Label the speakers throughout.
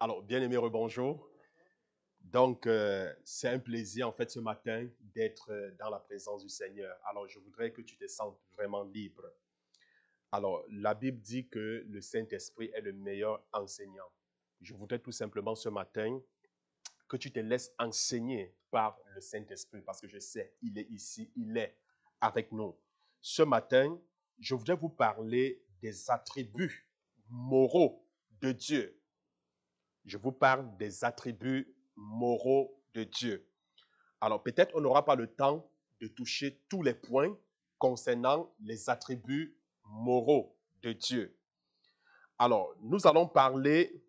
Speaker 1: Alors, bien-aimé, rebonjour. Donc, c'est un plaisir, en fait, ce matin, d'être dans la présence du Seigneur. Alors, je voudrais que tu te sentes vraiment libre. Alors, la Bible dit que le Saint-Esprit est le meilleur enseignant. Je voudrais tout simplement ce matin que tu te laisses enseigner par le Saint-Esprit, parce que je sais, il est ici, il est avec nous. Ce matin, je voudrais vous parler des attributs moraux de Dieu. Je vous parle des attributs moraux de Dieu. Alors, peut-être on n'aura pas le temps de toucher tous les points concernant les attributs moraux de Dieu. Alors, nous allons parler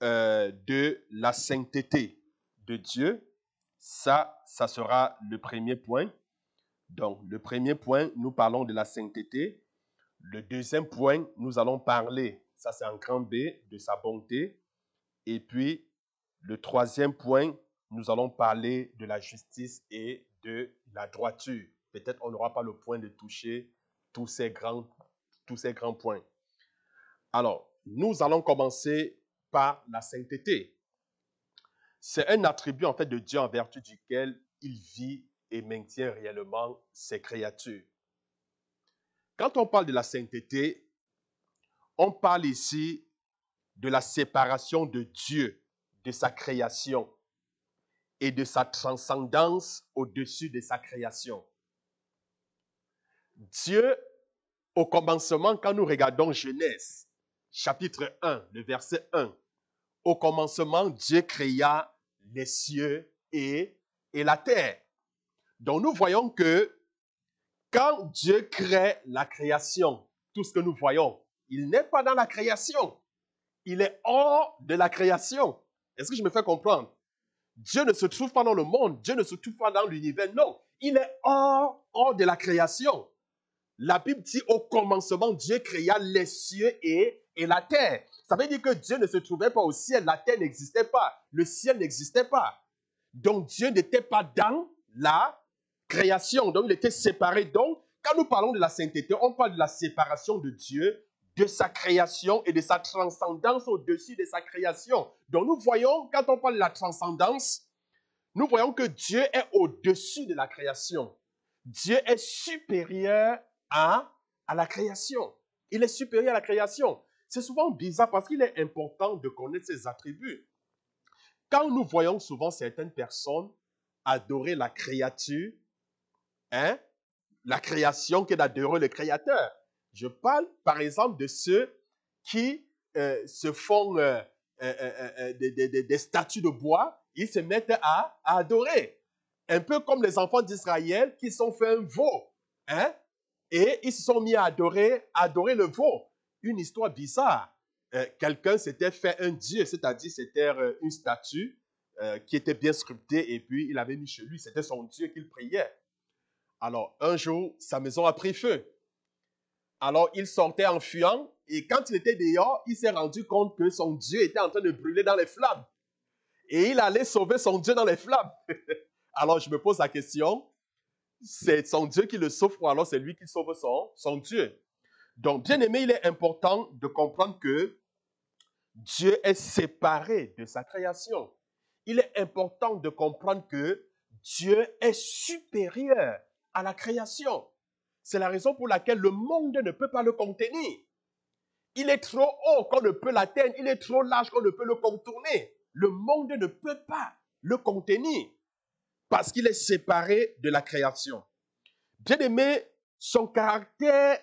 Speaker 1: de la sainteté de Dieu. Ça sera le premier point. Donc, le premier point, nous parlons de la sainteté. Le deuxième point, nous allons parler, ça c'est un grand B, de sa bonté. Et puis, le troisième point, nous allons parler de la justice et de la droiture. Peut-être on n'aura pas le point de toucher tous ces grands points. Alors, nous allons commencer par la sainteté. C'est un attribut en fait de Dieu en vertu duquel il vit et maintient réellement ses créatures. Quand on parle de la sainteté, on parle ici de la séparation de Dieu, de sa création et de sa transcendance au-dessus de sa création. Dieu, au commencement, quand nous regardons Genèse, chapitre 1, le verset 1, au commencement, Dieu créa les cieux et la terre. Donc nous voyons que quand Dieu crée la création, tout ce que nous voyons, il n'est pas dans la création. Il est hors de la création. Est-ce que je me fais comprendre? Dieu ne se trouve pas dans le monde, Dieu ne se trouve pas dans l'univers, non. Il est hors de la création. La Bible dit au commencement, Dieu créa les cieux et la terre. Ça veut dire que Dieu ne se trouvait pas au ciel, la terre n'existait pas, le ciel n'existait pas. Donc Dieu n'était pas dans la création, donc il était séparé. Donc, quand nous parlons de la sainteté, on parle de la séparation de Dieu, de sa création et de sa transcendance au-dessus de sa création. Donc nous voyons, quand on parle de la transcendance, nous voyons que Dieu est au-dessus de la création. Dieu est supérieur à la création. Il est supérieur à la création. C'est souvent bizarre parce qu'il est important de connaître ses attributs. Quand nous voyons souvent certaines personnes adorer la créature, la création qui est d'adorer le Créateur. Je parle par exemple de ceux qui se font des statues de bois, ils se mettent à adorer. Un peu comme les enfants d'Israël qui sont fait un veau. Et ils se sont mis à adorer le veau. Une histoire bizarre. Quelqu'un s'était fait un dieu, c'est-à-dire c'était une statue qui était bien sculptée et puis il avait mis chez lui, c'était son dieu qu'il priait. Alors, un jour, sa maison a pris feu. Alors, il sortait en fuyant et quand il était dehors, il s'est rendu compte que son Dieu était en train de brûler dans les flammes. Et il allait sauver son Dieu dans les flammes. Alors, je me pose la question, c'est son Dieu qui le sauve ou alors c'est lui qui sauve son Dieu? Donc, bien aimé, il est important de comprendre que Dieu est séparé de sa création. Il est important de comprendre que Dieu est supérieur à la création. C'est la raison pour laquelle le monde ne peut pas le contenir. Il est trop haut qu'on ne peut l'atteindre, il est trop large qu'on ne peut le contourner. Le monde ne peut pas le contenir parce qu'il est séparé de la création. Bien aimé, son caractère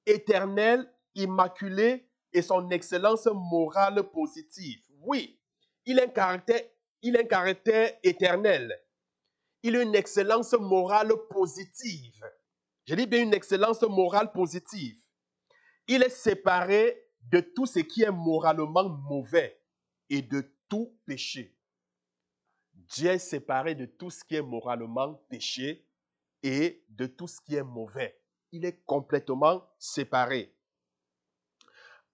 Speaker 1: éternel, immaculé et son excellence morale positive. Oui, il a un caractère éternel. Il a une excellence morale positive. Je dis bien une excellence morale positive. Il est séparé de tout ce qui est moralement mauvais et de tout péché. Dieu est séparé de tout ce qui est moralement péché et de tout ce qui est mauvais. Il est complètement séparé.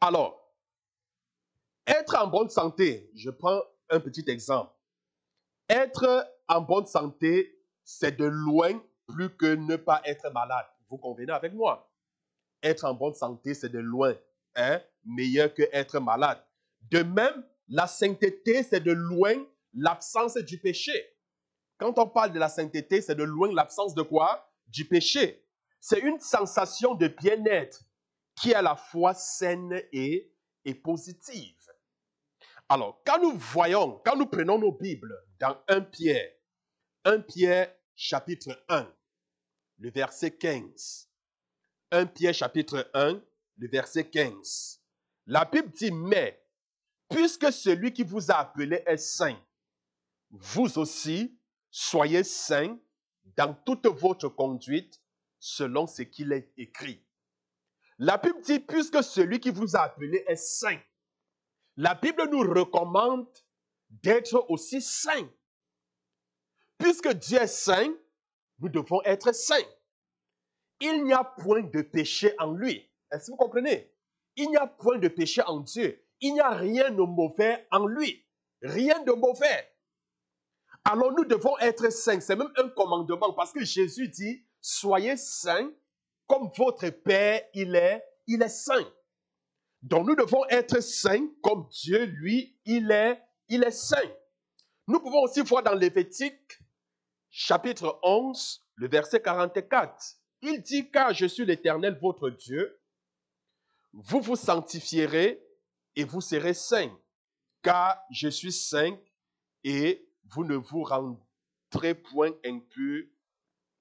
Speaker 1: Alors, être en bonne santé, je prends un petit exemple. Être en bonne santé, c'est de loin plus que ne pas être malade. Vous convenez avec moi? Être en bonne santé, c'est de loin meilleur que être malade. De même, la sainteté, c'est de loin l'absence du péché. Quand on parle de la sainteté, c'est de loin l'absence de quoi? Du péché. C'est une sensation de bien-être qui est à la fois saine et positive. Alors, quand nous prenons nos Bibles dans 1 Pierre chapitre 1, le verset 15. 1 Pierre chapitre 1, le verset 15. La Bible dit, mais, puisque celui qui vous a appelé est saint, vous aussi, soyez saints dans toute votre conduite, selon ce qu'il est écrit. La Bible dit, puisque celui qui vous a appelé est saint, la Bible nous recommande d'être aussi saints. Puisque Dieu est saint, nous devons être saints. Il n'y a point de péché en lui. Est-ce que vous comprenez? Il n'y a point de péché en Dieu. Il n'y a rien de mauvais en lui. Rien de mauvais. Alors nous devons être saints. C'est même un commandement parce que Jésus dit, soyez saints comme votre Père, il est saint. Donc nous devons être saints comme Dieu, lui, il est saint. Nous pouvons aussi voir dans Lévitique, chapitre 11, le verset 44. Il dit, car je suis l'Éternel, votre Dieu, vous vous sanctifierez et vous serez saints, car je suis saint et vous ne vous rendrez point impurs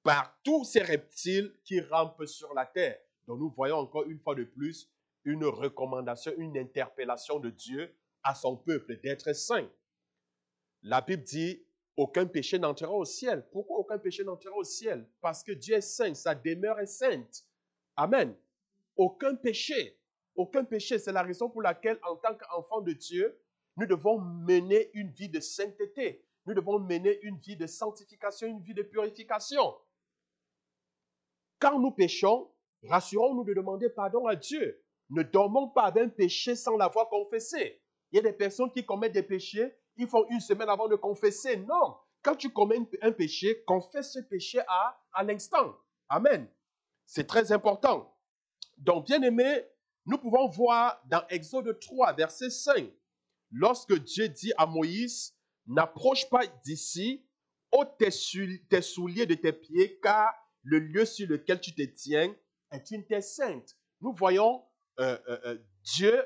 Speaker 1: par tous ces reptiles qui rampent sur la terre. Donc nous voyons encore une fois de plus une recommandation, une interpellation de Dieu à son peuple d'être saint. La Bible dit, aucun péché n'entrera au ciel. Pourquoi aucun péché n'entrera au ciel? Parce que Dieu est saint, sa demeure est sainte. Amen. Aucun péché. Aucun péché. C'est la raison pour laquelle, en tant qu'enfant de Dieu, nous devons mener une vie de sainteté. Nous devons mener une vie de sanctification, une vie de purification. Quand nous péchons, rassurons-nous de demander pardon à Dieu. Ne dormons pas avec un péché sans l'avoir confessé. Il y a des personnes qui commettent des péchés, ils font une semaine avant de confesser. Non. Quand tu commets un péché, confesse ce péché à l'instant. Amen. C'est très important. Donc, bien-aimés, nous pouvons voir dans Exode 3, verset 5, lorsque Dieu dit à Moïse, n'approche pas d'ici, ôte tes souliers de tes pieds, car le lieu sur lequel tu te tiens est une terre sainte. Nous voyons Dieu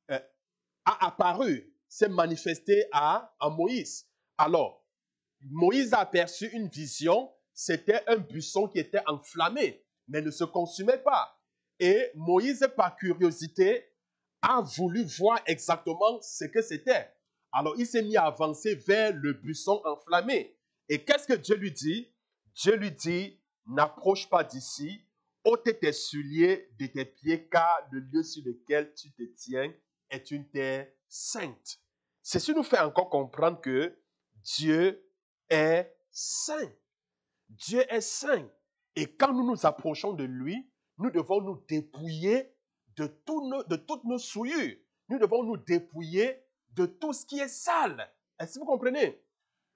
Speaker 1: a apparu, s'est manifesté à Moïse. Alors, Moïse a aperçu une vision, c'était un buisson qui était enflammé, mais ne se consumait pas. Et Moïse, par curiosité, a voulu voir exactement ce que c'était. Alors, il s'est mis à avancer vers le buisson enflammé. Et qu'est-ce que Dieu lui dit? Dieu lui dit, n'approche pas d'ici, ôte tes souliers de tes pieds, car le lieu sur lequel tu te tiens est une terre sainte. Ceci nous fait encore comprendre que Dieu est saint. Dieu est saint. Et quand nous nous approchons de lui, nous devons nous dépouiller de toutes nos souillures. Nous devons nous dépouiller de tout ce qui est sale. Est-ce que vous comprenez?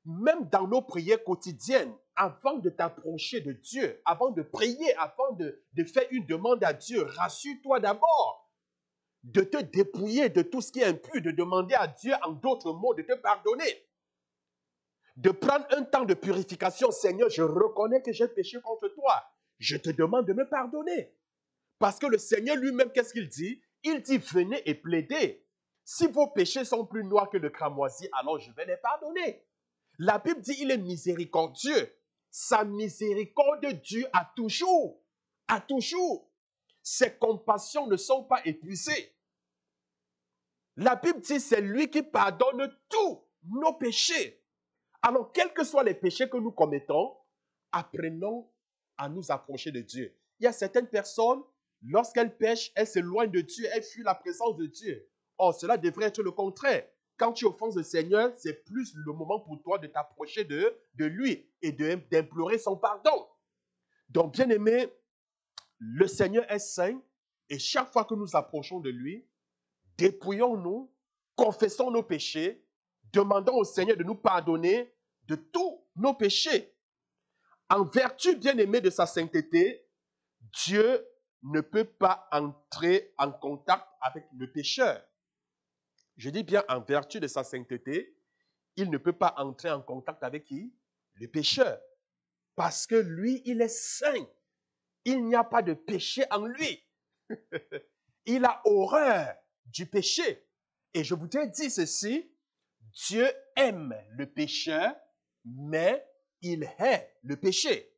Speaker 1: Même dans nos prières quotidiennes, avant de t'approcher de Dieu, avant de prier, avant de faire une demande à Dieu, rassure-toi d'abord de te dépouiller de tout ce qui est impur, de demander à Dieu, en d'autres mots, de te pardonner. De prendre un temps de purification. Seigneur, je reconnais que j'ai péché contre toi. Je te demande de me pardonner. Parce que le Seigneur lui-même, qu'est-ce qu'il dit? Il dit, venez et plaidez. Si vos péchés sont plus noirs que le cramoisi, alors je vais les pardonner. La Bible dit, il est miséricordieux. Sa miséricorde dure à toujours. À toujours. Ses compassions ne sont pas épuisées. La Bible dit, c'est lui qui pardonne tous nos péchés. Alors, quels que soient les péchés que nous commettons, apprenons à nous approcher de Dieu. Il y a certaines personnes, lorsqu'elles pêchent, elles s'éloignent de Dieu, elles fuient la présence de Dieu. Or, cela devrait être le contraire. Quand tu offenses le Seigneur, c'est plus le moment pour toi de t'approcher de lui et d'implorer son pardon. Donc, bien aimé, le Seigneur est saint et chaque fois que nous approchons de lui, dépouillons-nous, confessons nos péchés, demandons au Seigneur de nous pardonner de tous nos péchés. En vertu, bien-aimé, de sa sainteté, Dieu ne peut pas entrer en contact avec le pécheur. Je dis bien en vertu de sa sainteté, il ne peut pas entrer en contact avec qui? Le pécheur. Parce que lui, il est saint. Il n'y a pas de péché en lui. Il a horreur du péché. Et je voudrais dire ceci, Dieu aime le pécheur, mais il hait le péché.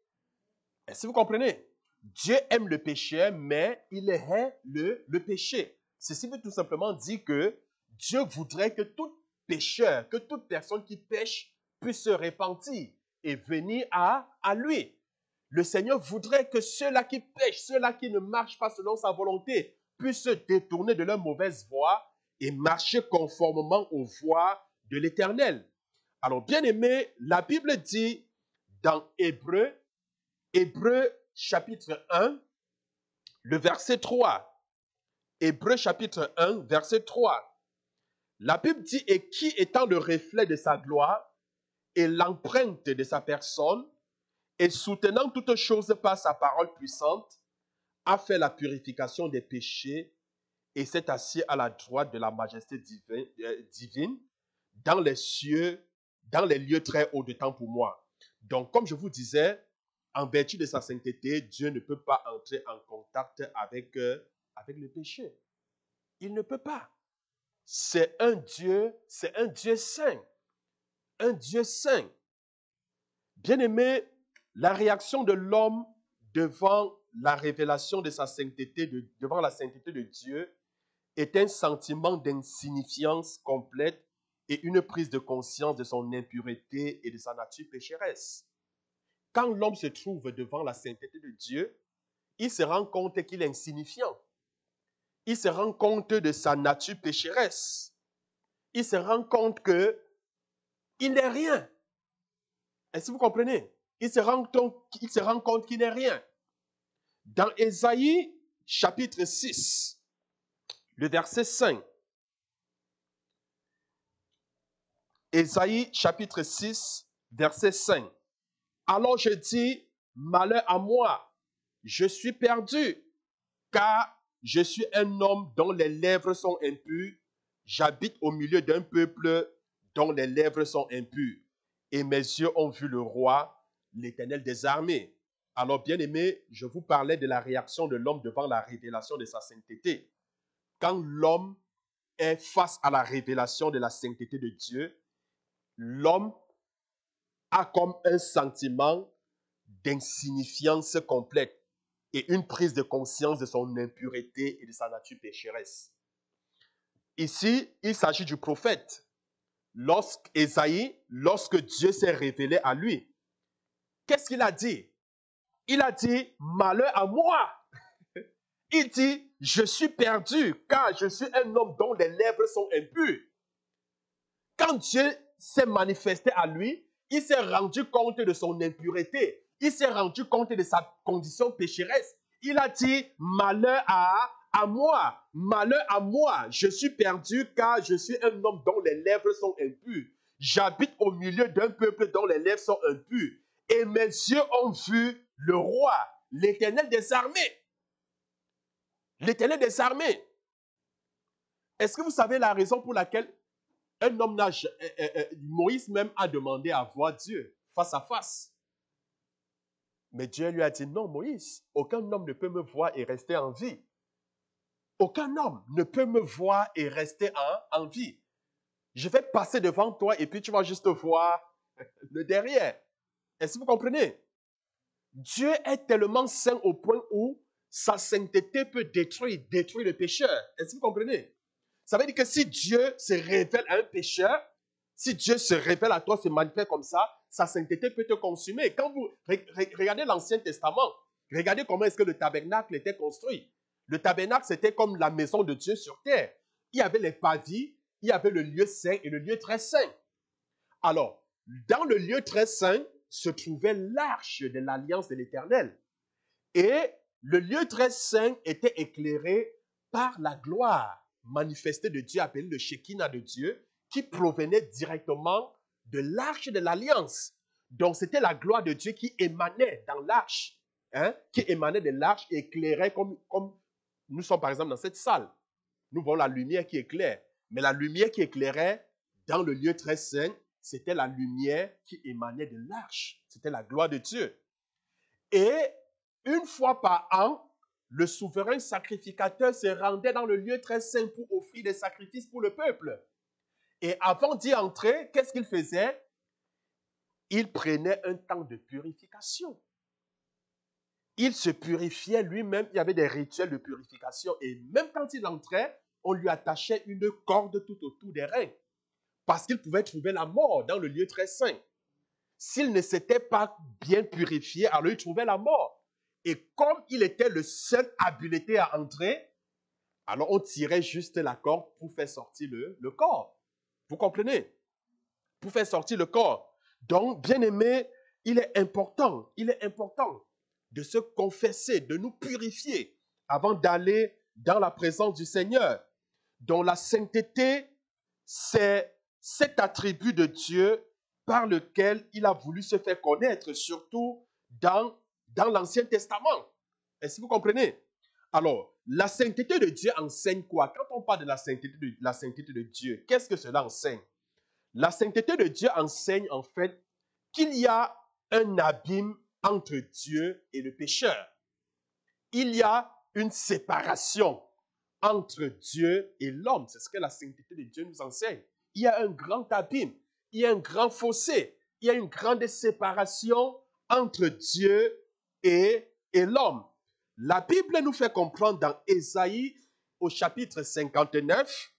Speaker 1: Est-ce que vous comprenez? Dieu aime le pécheur, mais il hait le péché. Ceci veut tout simplement dire que Dieu voudrait que tout pécheur, que toute personne qui pêche puisse se repentir et venir à lui. Le Seigneur voudrait que ceux-là qui pêchent, ceux-là qui ne marchent pas selon sa volonté, puissent se détourner de leur mauvaise voie et marcher conformément aux voies de l'Éternel. Alors, bien aimé, la Bible dit dans Hébreu chapitre 1, le verset 3. Hébreu chapitre 1, verset 3. La Bible dit, et qui étant le reflet de sa gloire et l'empreinte de sa personne, et soutenant toutes choses par sa parole puissante, a fait la purification des péchés et s'est assis à la droite de la majesté divine dans les cieux, dans les lieux très hauts de temps pour moi. Donc, comme je vous disais, en vertu de sa sainteté, Dieu ne peut pas entrer en contact avec le péché. Il ne peut pas. C'est un Dieu saint. Un Dieu saint. Bien-aimé, la réaction de l'homme devant la révélation de sa sainteté, devant la sainteté de Dieu, est un sentiment d'insignifiance complète et une prise de conscience de son impureté et de sa nature pécheresse. Quand l'homme se trouve devant la sainteté de Dieu, il se rend compte qu'il est insignifiant. Il se rend compte de sa nature pécheresse. Il se rend compte qu'il n'est rien. Est-ce que vous comprenez? Il se rend compte qu'il n'est rien. Dans Ésaïe chapitre 6, le verset 5. Ésaïe chapitre 6, verset 5. Alors je dis, malheur à moi, je suis perdu, car je suis un homme dont les lèvres sont impures. J'habite au milieu d'un peuple dont les lèvres sont impures. Et mes yeux ont vu le roi, l'Éternel des armées. Alors, bien aimé, je vous parlais de la réaction de l'homme devant la révélation de sa sainteté. Quand l'homme est face à la révélation de la sainteté de Dieu, l'homme a comme un sentiment d'insignifiance complète et une prise de conscience de son impureté et de sa nature pécheresse. Ici, il s'agit du prophète. Lorsque Dieu s'est révélé à lui, qu'est-ce qu'il a dit? Il a dit, malheur à moi. Il dit, je suis perdu, car je suis un homme dont les lèvres sont impures. Quand Dieu s'est manifesté à lui, il s'est rendu compte de son impureté. Il s'est rendu compte de sa condition pécheresse. Il a dit, malheur à moi, je suis perdu car je suis un homme dont les lèvres sont impures. J'habite au milieu d'un peuple dont les lèvres sont impures. Et mes yeux ont vu le roi, l'Éternel des armées. L'Éternel des armées. Est-ce que vous savez la raison pour laquelle un homme Moïse même a demandé à voir Dieu face à face. Mais Dieu lui a dit, non Moïse, aucun homme ne peut me voir et rester en vie. Aucun homme ne peut me voir et rester en vie. Je vais passer devant toi et puis tu vas juste voir le derrière. Est-ce que vous comprenez? Dieu est tellement saint au point où sa sainteté peut détruire le pécheur. Est-ce que vous comprenez? Ça veut dire que si Dieu se révèle à un pécheur, si Dieu se révèle à toi, se manifeste comme ça, sa sainteté peut te consumer. Quand vous regardez l'Ancien Testament, regardez comment est-ce que le tabernacle était construit. Le tabernacle, c'était comme la maison de Dieu sur terre. Il y avait les pavis, il y avait le lieu saint et le lieu très saint. Alors, dans le lieu très saint se trouvait l'arche de l'alliance de l'Éternel. Et le lieu très saint était éclairé par la gloire manifestée de Dieu, appelée le Shekinah de Dieu, qui provenait directement de l'arche de l'alliance. Donc, c'était la gloire de Dieu qui émanait dans l'arche, qui émanait de l'arche et éclairait comme nous sommes par exemple dans cette salle. Nous voyons la lumière qui éclaire. Mais la lumière qui éclairait dans le lieu très saint, c'était la lumière qui émanait de l'arche. C'était la gloire de Dieu. Et une fois par an, le souverain sacrificateur se rendait dans le lieu très saint pour offrir des sacrifices pour le peuple. Et avant d'y entrer, qu'est-ce qu'il faisait? Il prenait un temps de purification. Il se purifiait lui-même, il y avait des rituels de purification. Et même quand il entrait, on lui attachait une corde tout autour des reins. Parce qu'il pouvait trouver la mort dans le lieu très saint. S'il ne s'était pas bien purifié, alors il trouvait la mort. Et comme il était le seul habilité à entrer, alors on tirait juste la corde pour faire sortir le corps. Vous comprenez? Pour faire sortir le corps. Donc, bien aimé, il est important de se confesser, de nous purifier avant d'aller dans la présence du Seigneur. Donc, la sainteté, c'est cet attribut de Dieu par lequel il a voulu se faire connaître, surtout dans l'Ancien Testament. Est-ce que vous comprenez? Alors, la sainteté de Dieu enseigne quoi? Quand on parle de la sainteté de Dieu, qu'est-ce que cela enseigne? La sainteté de Dieu enseigne en fait qu'il y a un abîme entre Dieu et le pécheur. Il y a une séparation entre Dieu et l'homme. C'est ce que la sainteté de Dieu nous enseigne. Il y a un grand abîme, il y a un grand fossé, il y a une grande séparation entre Dieu et l'homme. La Bible nous fait comprendre dans Ésaïe au chapitre 59,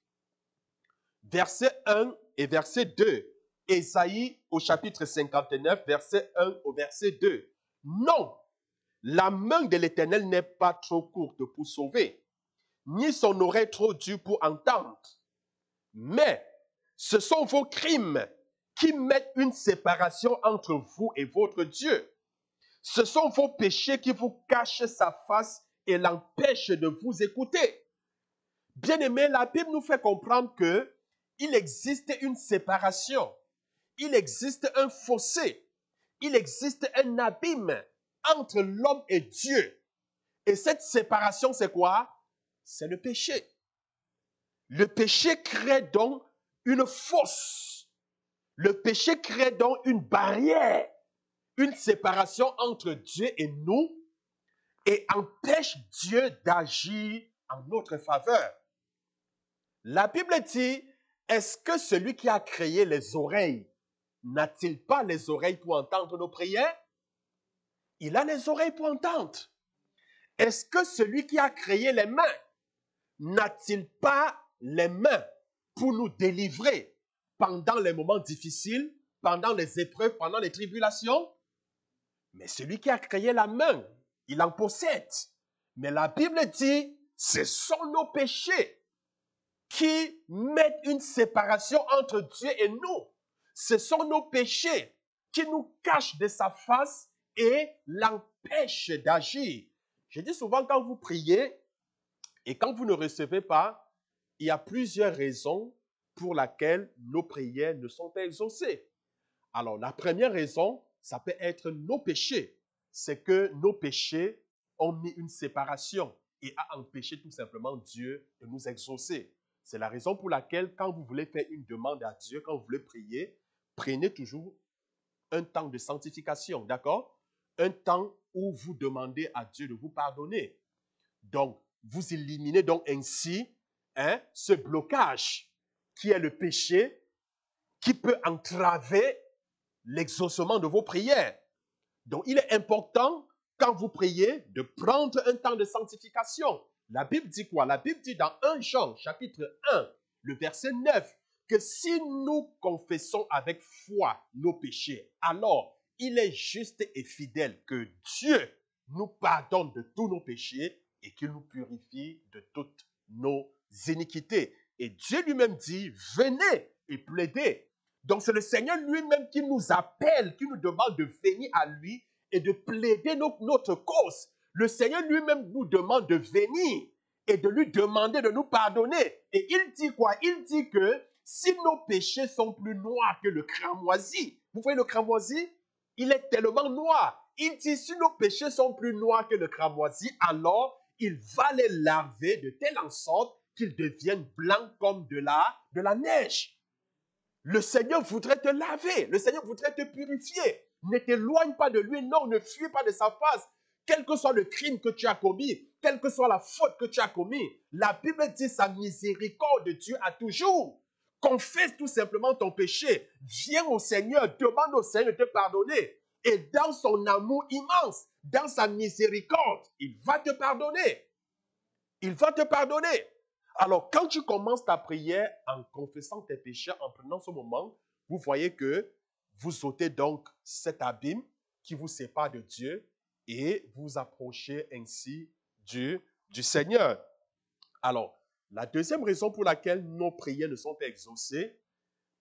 Speaker 1: verset 1 et verset 2. Ésaïe au chapitre 59, verset 1 au verset 2. Non, la main de l'Éternel n'est pas trop courte pour sauver, ni son oreille trop dure pour entendre. Mais ce sont vos crimes qui mettent une séparation entre vous et votre Dieu. Ce sont vos péchés qui vous cachent sa face et l'empêchent de vous écouter. Bien-aimés, la Bible nous fait comprendre que il existe une séparation, il existe un fossé, il existe un abîme entre l'homme et Dieu. Et cette séparation, c'est quoi? C'est le péché. Le péché crée donc une fosse. Le péché crée donc une barrière, une séparation entre Dieu et nous et empêche Dieu d'agir en notre faveur. La Bible dit, est-ce que celui qui a créé les oreilles n'a-t-il pas les oreilles pour entendre nos prières? Il a les oreilles pour entendre. Est-ce que celui qui a créé les mains n'a-t-il pas les mains pour nous délivrer pendant les moments difficiles, pendant les épreuves, pendant les tribulations? Mais celui qui a créé la main, il en possède. Mais la Bible dit, ce sont nos péchés qui mettent une séparation entre Dieu et nous. Ce sont nos péchés qui nous cachent de sa face et l'empêchent d'agir. Je dis souvent, quand vous priez et quand vous ne recevez pas, il y a plusieurs raisons pour lesquelles nos prières ne sont pas exaucées. Alors, la première raison, ça peut être nos péchés. C'est que nos péchés ont mis une séparation et a empêché tout simplement Dieu de nous exaucer. C'est la raison pour laquelle, quand vous voulez faire une demande à Dieu, quand vous voulez prier, prenez toujours un temps de sanctification, d'accord? Un temps où vous demandez à Dieu de vous pardonner. Donc, vous éliminez donc ainsi ce blocage qui est le péché, qui peut entraver l'exaucement de vos prières. Donc, il est important, quand vous priez, de prendre un temps de sanctification. La Bible dit quoi? La Bible dit dans 1 Jean, chapitre 1, le verset 9, que si nous confessons avec foi nos péchés, alors il est juste et fidèle que Dieu nous pardonne de tous nos péchés et qu'il nous purifie de toutes nos iniquités. Et Dieu lui-même dit, venez et plaidez. Donc c'est le Seigneur lui-même qui nous appelle, qui nous demande de venir à lui et de plaider notre cause. Le Seigneur lui-même nous demande de venir et de lui demander de nous pardonner. Et il dit quoi? Il dit que si nos péchés sont plus noirs que le cramoisi, vous voyez le cramoisi? Il est tellement noir. Il dit si nos péchés sont plus noirs que le cramoisi, alors il va les laver de telle en sorte qu'ils deviennent blancs comme de la neige. Le Seigneur voudrait te laver. Le Seigneur voudrait te purifier. Ne t'éloigne pas de lui. Non, ne fuis pas de sa face. Quel que soit le crime que tu as commis, quelle que soit la faute que tu as commis, la Bible dit sa miséricorde de Dieu a toujours. Confesse tout simplement ton péché. Viens au Seigneur, demande au Seigneur de te pardonner. Et dans son amour immense, dans sa miséricorde, il va te pardonner. Il va te pardonner. Alors, quand tu commences ta prière en confessant tes péchés, en prenant ce moment, vous voyez que vous ôtez donc cet abîme qui vous sépare de Dieu et vous approchez ainsi du Seigneur. Alors, la deuxième raison pour laquelle nos prières ne sont pas exaucées,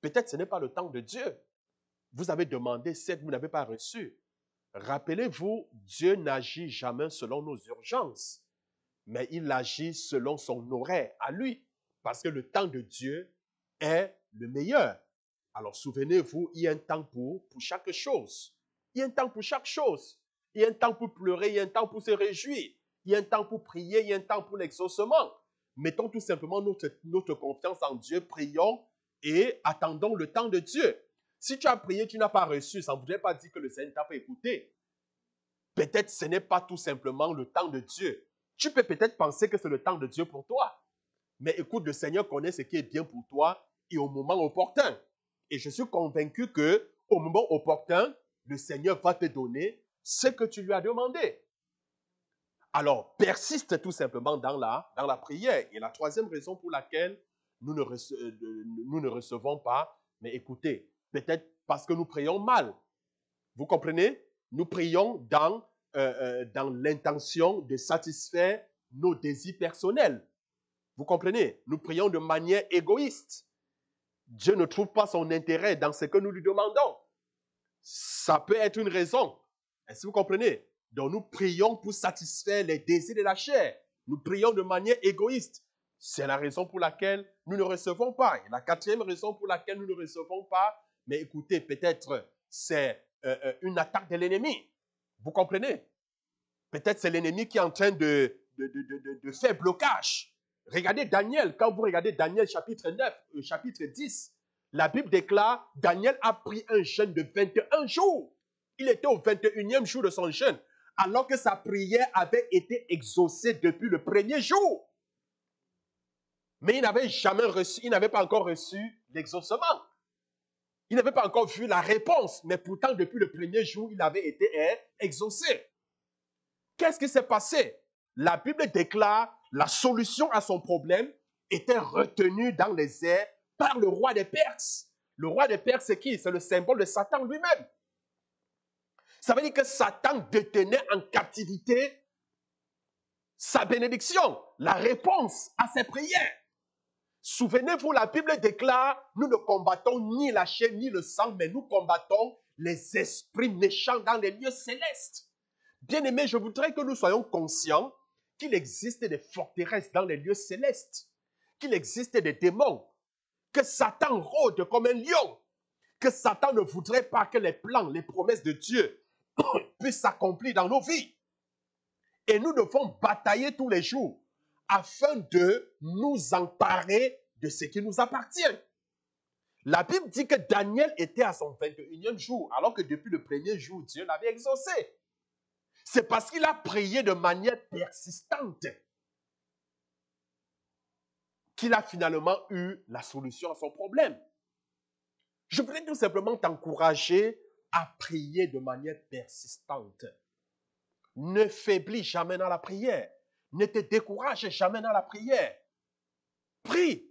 Speaker 1: peut-être ce n'est pas le temps de Dieu. Vous avez demandé, certes, vous n'avez pas reçu. Rappelez-vous, Dieu n'agit jamais selon nos urgences, mais il agit selon son horaire à lui, parce que le temps de Dieu est le meilleur. Alors souvenez-vous, il y a un temps pour chaque chose. Il y a un temps pour chaque chose. Il y a un temps pour pleurer, il y a un temps pour se réjouir. Il y a un temps pour prier, il y a un temps pour l'exaucement. Mettons tout simplement notre confiance en Dieu, prions et attendons le temps de Dieu. Si tu as prié, tu n'as pas reçu, ça ne voudrait pas dire que le Seigneur ne t'a pas écouté. Peut-être ce n'est pas tout simplement le temps de Dieu. Tu peux peut-être penser que c'est le temps de Dieu pour toi. Mais écoute, le Seigneur connaît ce qui est bien pour toi et au moment opportun. Et je suis convaincu qu'au moment opportun, le Seigneur va te donner ce que tu lui as demandé. Alors, persiste tout simplement dans la prière. Et la troisième raison pour laquelle nous ne recevons pas, mais écoutez, peut-être parce que nous prions mal. Vous comprenez? Nous prions dans l'intention de satisfaire nos désirs personnels. Vous comprenez? Nous prions de manière égoïste. Dieu ne trouve pas son intérêt dans ce que nous lui demandons. Ça peut être une raison. Est-ce que vous comprenez? Donc nous prions pour satisfaire les désirs de la chair. Nous prions de manière égoïste. C'est la raison pour laquelle nous ne recevons pas. Et la quatrième raison pour laquelle nous ne recevons pas, mais écoutez, peut-être c'est une attaque de l'ennemi. Vous comprenez? Peut-être c'est l'ennemi qui est en train de faire blocage. Regardez Daniel, quand vous regardez Daniel chapitre 9, chapitre 10, la Bible déclare, Daniel a pris un jeûne de 21 jours. Il était au 21e jour de son jeûne, alors que sa prière avait été exaucée depuis le premier jour. Mais il n'avait jamais reçu, il n'avait pas encore reçu l'exaucement. Il n'avait pas encore vu la réponse, mais pourtant depuis le premier jour, il avait été exaucé. Qu'est-ce qui s'est passé? La Bible déclare la solution à son problème était retenue dans les airs par le roi des Perses. Le roi des Perses, c'est qui? C'est le symbole de Satan lui-même. Ça veut dire que Satan détenait en captivité sa bénédiction, la réponse à ses prières. Souvenez-vous, la Bible déclare, nous ne combattons ni la chair ni le sang, mais nous combattons les esprits méchants dans les lieux célestes. Bien-aimés, je voudrais que nous soyons conscients qu'il existe des forteresses dans les lieux célestes, qu'il existe des démons, que Satan rôde comme un lion, que Satan ne voudrait pas que les plans, les promesses de Dieu puissent s'accomplir dans nos vies. Et nous devons batailler tous les jours afin de nous emparer de ce qui nous appartient. La Bible dit que Daniel était à son 21e jour, alors que depuis le premier jour, Dieu l'avait exaucé. C'est parce qu'il a prié de manière persistante qu'il a finalement eu la solution à son problème. Je voudrais tout simplement t'encourager à prier de manière persistante. Ne faiblis jamais dans la prière. Ne te décourage jamais dans la prière. Prie.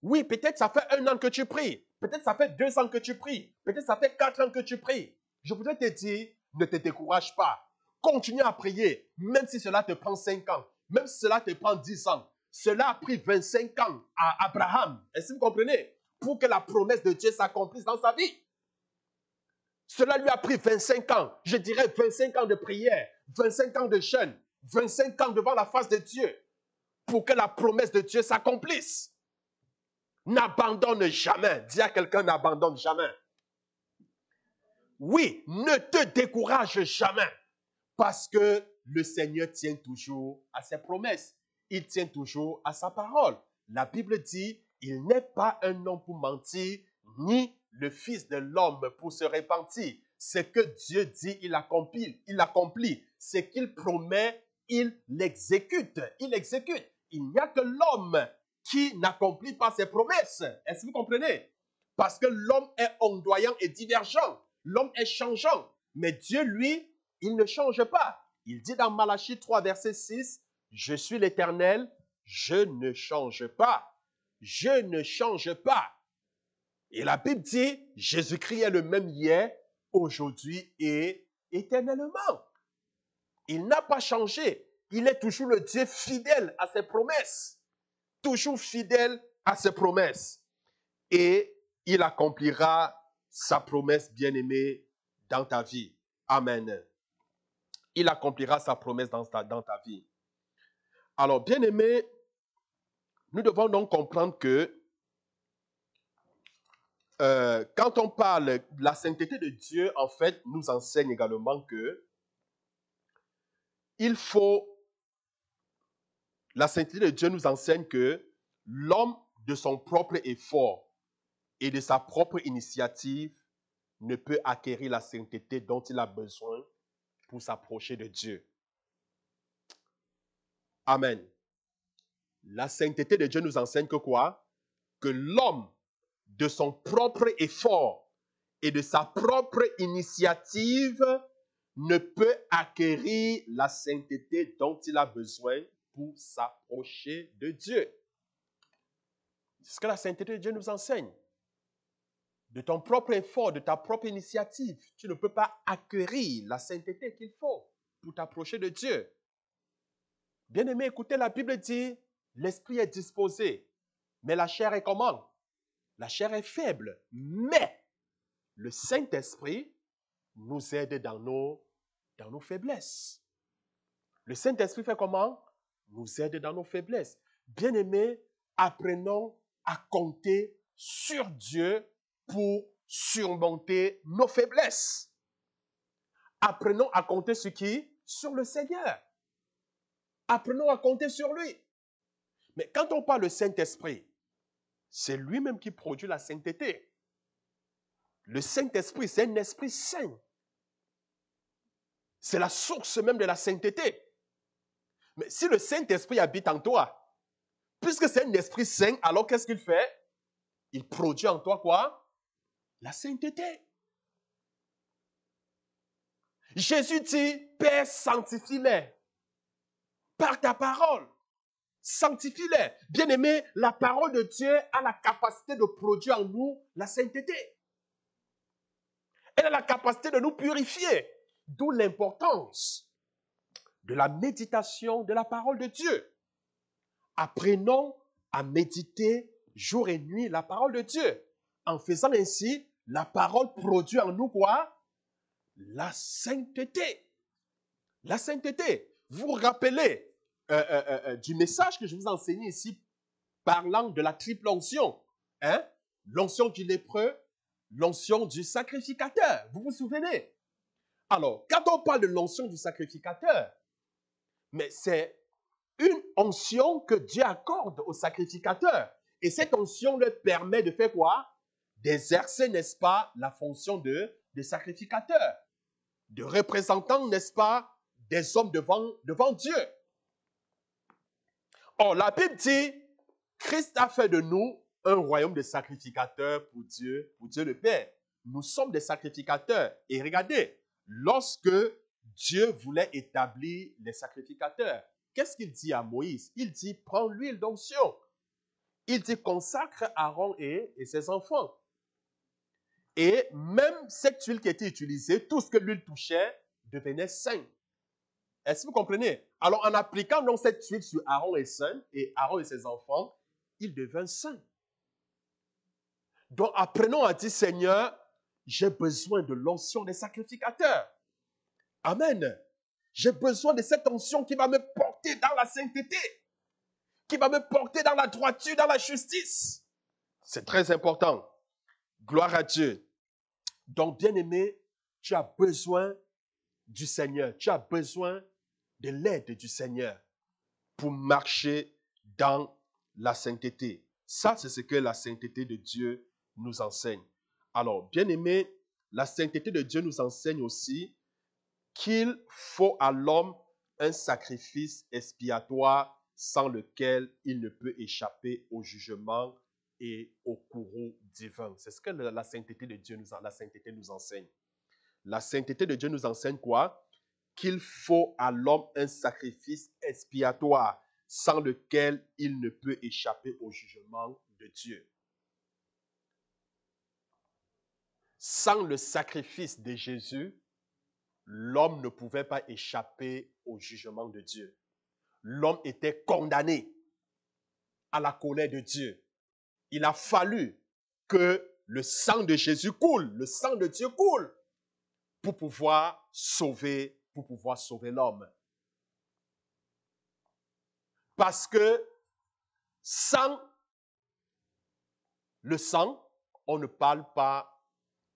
Speaker 1: Oui, peut-être ça fait 1 an que tu pries. Peut-être ça fait 2 ans que tu pries. Peut-être ça fait 4 ans que tu pries. Je voudrais te dire, ne te décourage pas. Continue à prier, même si cela te prend 5 ans, même si cela te prend 10 ans. Cela a pris 25 ans à Abraham. Est-ce que vous comprenez? Pour que la promesse de Dieu s'accomplisse dans sa vie. Cela lui a pris 25 ans. Je dirais 25 ans de prière, 25 ans de jeûne, 25 ans devant la face de Dieu pour que la promesse de Dieu s'accomplisse. N'abandonne jamais. Dis à quelqu'un, n'abandonne jamais. Oui, ne te décourage jamais. Parce que le Seigneur tient toujours à ses promesses. Il tient toujours à sa parole. La Bible dit, il n'est pas un homme pour mentir, ni le Fils de l'homme pour se repentir. Ce que Dieu dit, il accomplit. Ce qu'il promet, il l'exécute. Il exécute. Il n'y a que l'homme qui n'accomplit pas ses promesses. Est-ce que vous comprenez? Parce que l'homme est ondoyant et divergent. L'homme est changeant. Mais Dieu, lui, il ne change pas. Il dit dans Malachie 3, verset 6, « Je suis l'Éternel, je ne change pas. Je ne change pas. » Et la Bible dit, Jésus-Christ est le même hier, aujourd'hui et éternellement. Il n'a pas changé. Il est toujours le Dieu fidèle à ses promesses. Toujours fidèle à ses promesses. Et il accomplira sa promesse bien-aimée dans ta vie. Amen. Il accomplira sa promesse dans ta vie. Alors, bien-aimés, nous devons donc comprendre que quand on parle de la sainteté de Dieu, en fait, nous enseigne également que la sainteté de Dieu nous enseigne que l'homme, de son propre effort et de sa propre initiative, ne peut acquérir la sainteté dont il a besoin pour s'approcher de Dieu. Amen. La sainteté de Dieu nous enseigne que quoi? Que l'homme, de son propre effort et de sa propre initiative, ne peut acquérir la sainteté dont il a besoin pour s'approcher de Dieu. C'est ce que la sainteté de Dieu nous enseigne. De ton propre effort, de ta propre initiative, tu ne peux pas acquérir la sainteté qu'il faut pour t'approcher de Dieu. Bien-aimé, écoutez, la Bible dit, l'esprit est disposé, mais la chair est comment? La chair est faible, mais le Saint-Esprit nous aide dans nos faiblesses. Le Saint-Esprit fait comment? Nous aide dans nos faiblesses. Bien-aimés, apprenons à compter sur Dieu pour surmonter nos faiblesses. Apprenons à compter sur qui? Sur le Seigneur. Apprenons à compter sur lui. Mais quand on parle de Saint-Esprit, c'est lui-même qui produit la sainteté. Le Saint-Esprit, c'est un esprit saint. C'est la source même de la sainteté. Mais si le Saint-Esprit habite en toi, puisque c'est un esprit saint, alors qu'est-ce qu'il fait? Il produit en toi quoi? La sainteté. Jésus dit, Père, sanctifie-les par ta parole. Sanctifie-les. Bien-aimé, la parole de Dieu a la capacité de produire en nous la sainteté. Elle a la capacité de nous purifier. D'où l'importance de la méditation de la parole de Dieu. Apprenons à méditer jour et nuit la parole de Dieu. En faisant ainsi, la parole produit en nous quoi? La sainteté. La sainteté. Vous vous rappelez du message que je vous ai enseigné ici parlant de la triple onction. Hein? L'onction du lépreux, l'onction du sacrificateur. Vous vous souvenez? Alors, quand on parle de l'onction du sacrificateur, mais c'est une onction que Dieu accorde au sacrificateur. Et cette onction leur permet de faire quoi? D'exercer, n'est-ce pas, la fonction de sacrificateur. De représentant, n'est-ce pas, des hommes devant Dieu. Or, la Bible dit, Christ a fait de nous un royaume de sacrificateurs pour Dieu le Père. Nous sommes des sacrificateurs. Et regardez, lorsque Dieu voulait établir les sacrificateurs, qu'est-ce qu'il dit à Moïse? Il dit, prends l'huile d'onction. Il dit, consacre Aaron et ses enfants. Et même cette huile qui était utilisée, tout ce que l'huile touchait devenait saint. Est-ce que vous comprenez? Alors, en appliquant donc cette huile sur Aaron et ses enfants, il devint saint. Donc, apprenons à dire, Seigneur, j'ai besoin de l'onction des sacrificateurs. Amen. J'ai besoin de cette onction qui va me porter dans la sainteté, qui va me porter dans la droiture, dans la justice. C'est très important. Gloire à Dieu. Donc, bien-aimé, tu as besoin du Seigneur. Tu as besoin de l'aide du Seigneur pour marcher dans la sainteté. Ça, c'est ce que la sainteté de Dieu nous enseigne. Alors, bien aimé, la sainteté de Dieu nous enseigne aussi qu'il faut à l'homme un sacrifice expiatoire sans lequel il ne peut échapper au jugement et au courroux divin. C'est ce que la sainteté de Dieu la sainteté nous enseigne. La sainteté de Dieu nous enseigne quoi? Qu'il faut à l'homme un sacrifice expiatoire sans lequel il ne peut échapper au jugement de Dieu. Sans le sacrifice de Jésus, l'homme ne pouvait pas échapper au jugement de Dieu. L'homme était condamné à la colère de Dieu. Il a fallu que le sang de Jésus coule, le sang de Dieu coule pour pouvoir sauver l'homme. Parce que sans le sang, on ne parle pas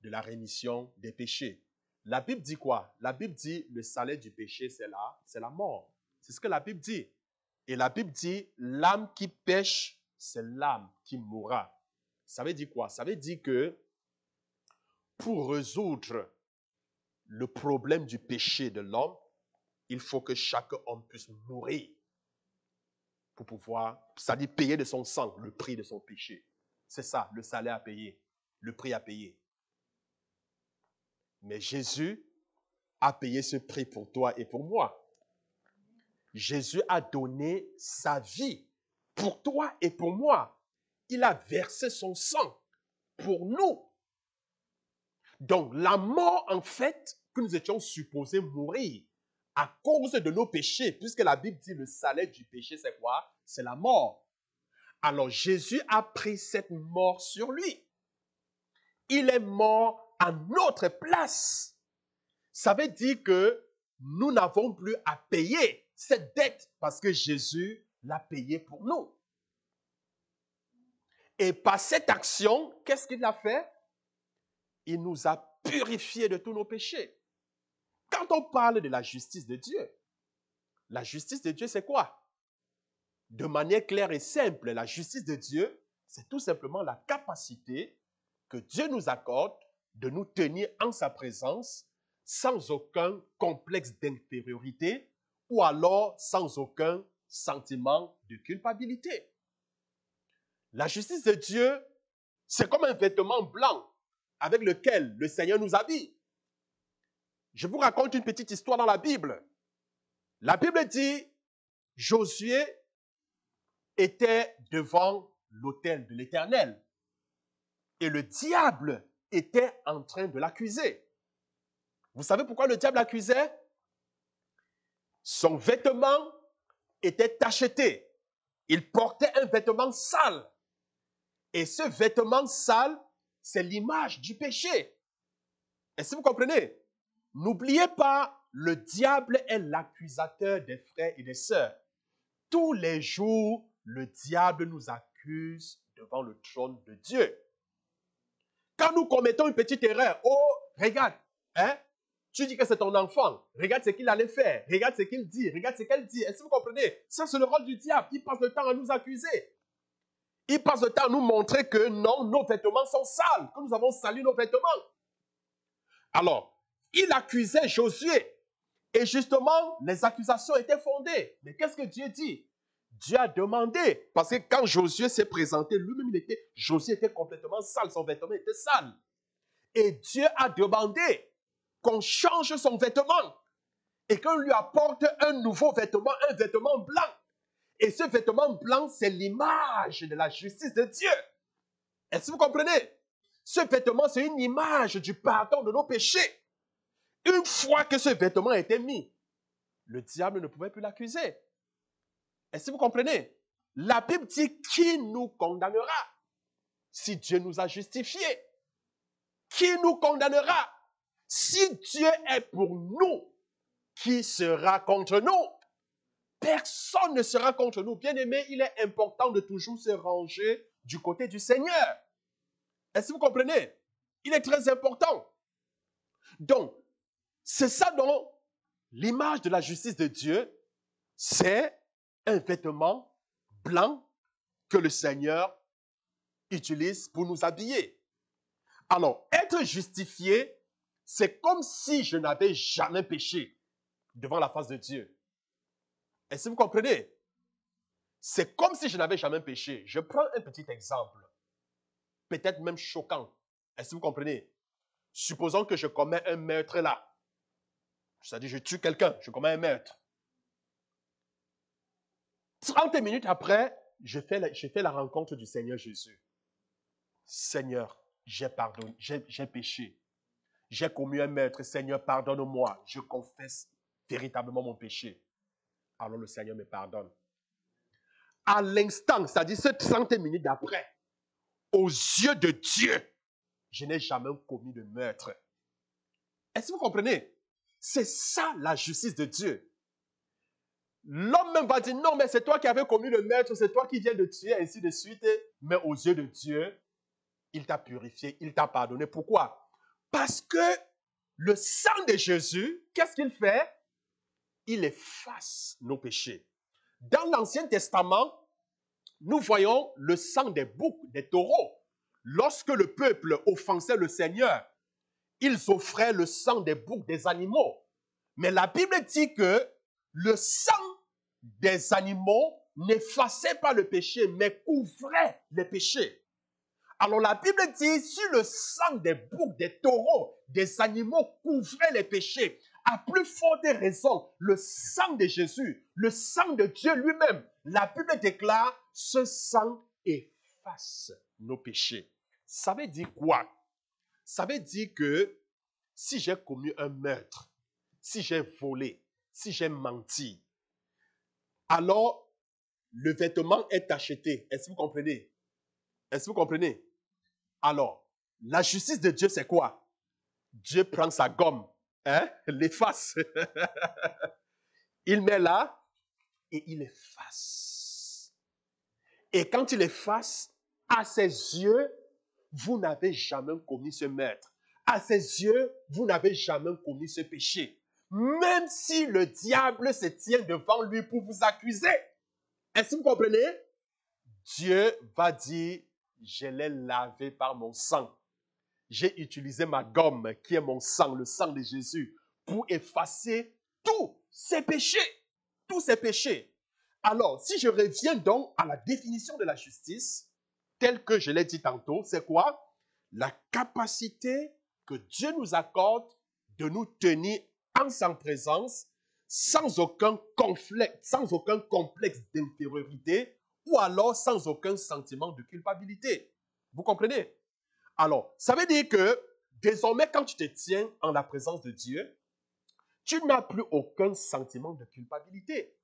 Speaker 1: de la rémission des péchés. La Bible dit quoi? La Bible dit le salaire du péché, c'est la mort. C'est ce que la Bible dit. Et la Bible dit l'âme qui pêche, c'est l'âme qui mourra. Ça veut dire quoi? Ça veut dire que pour résoudre le problème du péché de l'homme, il faut que chaque homme puisse mourir pour pouvoir, c'est-à-dire payer de son sang le prix de son péché. C'est ça, le salaire à payer, le prix à payer. Mais Jésus a payé ce prix pour toi et pour moi. Jésus a donné sa vie pour toi et pour moi. Il a versé son sang pour nous. Donc, la mort, en fait, que nous étions supposés mourir à cause de nos péchés, puisque la Bible dit le salaire du péché, c'est quoi? C'est la mort. Alors, Jésus a pris cette mort sur lui. Il est mort à notre place. Ça veut dire que nous n'avons plus à payer cette dette parce que Jésus l'a payé pour nous. Et par cette action, qu'est-ce qu'il a fait? Il nous a purifiés de tous nos péchés. Quand on parle de la justice de Dieu, la justice de Dieu, c'est quoi? De manière claire et simple, la justice de Dieu, c'est tout simplement la capacité que Dieu nous accorde de nous tenir en sa présence sans aucun complexe d'infériorité ou alors sans aucun sentiment de culpabilité. La justice de Dieu, c'est comme un vêtement blanc avec lequel le Seigneur nous habille. Je vous raconte une petite histoire dans la Bible. La Bible dit, Josué était devant l'autel de l'Éternel et le diable était en train de l'accuser. Vous savez pourquoi le diable l'accusait? Son vêtement était tacheté. Il portait un vêtement sale. Et ce vêtement sale, c'est l'image du péché. Est-ce que vous comprenez? N'oubliez pas, le diable est l'accusateur des frères et des sœurs. Tous les jours, le diable nous accuse devant le trône de Dieu. Quand nous commettons une petite erreur, oh, regarde, hein, tu dis que c'est ton enfant, regarde ce qu'il allait faire, regarde ce qu'il dit, regarde ce qu'elle dit. Est-ce que vous comprenez? Ça, c'est le rôle du diable. Il passe le temps à nous accuser. Il passe le temps à nous montrer que non, nos vêtements sont sales, que nous avons sali nos vêtements. Alors, il accusait Josué. Et justement, les accusations étaient fondées. Mais qu'est-ce que Dieu dit? Dieu a demandé, parce que quand Josué s'est présenté, lui-même, Josué était complètement sale, son vêtement était sale. Et Dieu a demandé qu'on change son vêtement et qu'on lui apporte un nouveau vêtement, un vêtement blanc. Et ce vêtement blanc, c'est l'image de la justice de Dieu. Est-ce que vous comprenez? Ce vêtement, c'est une image du pardon de nos péchés. Une fois que ce vêtement a été mis, le diable ne pouvait plus l'accuser. Est-ce que vous comprenez? La Bible dit qui nous condamnera si Dieu nous a justifiés? Qui nous condamnera? Si Dieu est pour nous, qui sera contre nous? Personne ne sera contre nous. Bien-aimé, il est important de toujours se ranger du côté du Seigneur. Est-ce que vous comprenez? Il est très important. Donc, c'est ça dont l'image de la justice de Dieu, c'est un vêtement blanc que le Seigneur utilise pour nous habiller. Alors, être justifié, c'est comme si je n'avais jamais péché devant la face de Dieu. Est-ce que vous comprenez? C'est comme si je n'avais jamais péché. Je prends un petit exemple, peut-être même choquant. Est-ce que vous comprenez? Supposons que je commets un meurtre là. C'est-à-dire, je tue quelqu'un, je commets un meurtre. 30 minutes après, je fais la rencontre du Seigneur Jésus. Seigneur, j'ai pardonné, j'ai péché. J'ai commis un meurtre. Seigneur, pardonne-moi. Je confesse véritablement mon péché. Alors le Seigneur me pardonne. À l'instant, c'est-à-dire ces 30 minutes d'après, aux yeux de Dieu, je n'ai jamais commis de meurtre. Est-ce que vous comprenez? C'est ça la justice de Dieu. L'homme même va dire, non, mais c'est toi qui avais commis le meurtre, c'est toi qui viens de tuer, ainsi de suite. Mais aux yeux de Dieu, il t'a purifié, il t'a pardonné. Pourquoi? Parce que le sang de Jésus, qu'est-ce qu'il fait? Il efface nos péchés. Dans l'Ancien Testament, nous voyons le sang des boucs, des taureaux. Lorsque le peuple offensait le Seigneur, ils offraient le sang des boucs, des animaux. Mais la Bible dit que le sang des animaux n'effaçait pas le péché, mais couvrait les péchés. Alors la Bible dit, si le sang des boucs, des taureaux, des animaux couvrait les péchés, à plus forte raison, le sang de Jésus, le sang de Dieu lui-même, la Bible déclare, ce sang efface nos péchés. Ça veut dire quoi? Ça veut dire que si j'ai commis un meurtre, si j'ai volé, si j'ai menti, alors le vêtement est acheté. Est-ce que vous comprenez? Est-ce que vous comprenez? Alors, la justice de Dieu, c'est quoi? Dieu prend sa gomme, l'efface. Il met là et il efface. Et quand il efface, à ses yeux, vous n'avez jamais commis ce meurtre. À ses yeux, vous n'avez jamais commis ce péché. Même si le diable se tient devant lui pour vous accuser. Est-ce que vous comprenez? Dieu va dire, je l'ai lavé par mon sang. J'ai utilisé ma gomme, qui est mon sang, le sang de Jésus, pour effacer tous ces péchés. Tous ces péchés. Alors, si je reviens donc à la définition de la justice, telle que je l'ai dit tantôt, c'est quoi? La capacité que Dieu nous accorde de nous tenir en sa présence sans aucun complexe d'infériorité ou alors sans aucun sentiment de culpabilité. Vous comprenez? Alors, ça veut dire que désormais, quand tu te tiens en la présence de Dieu, tu n'as plus aucun sentiment de culpabilité.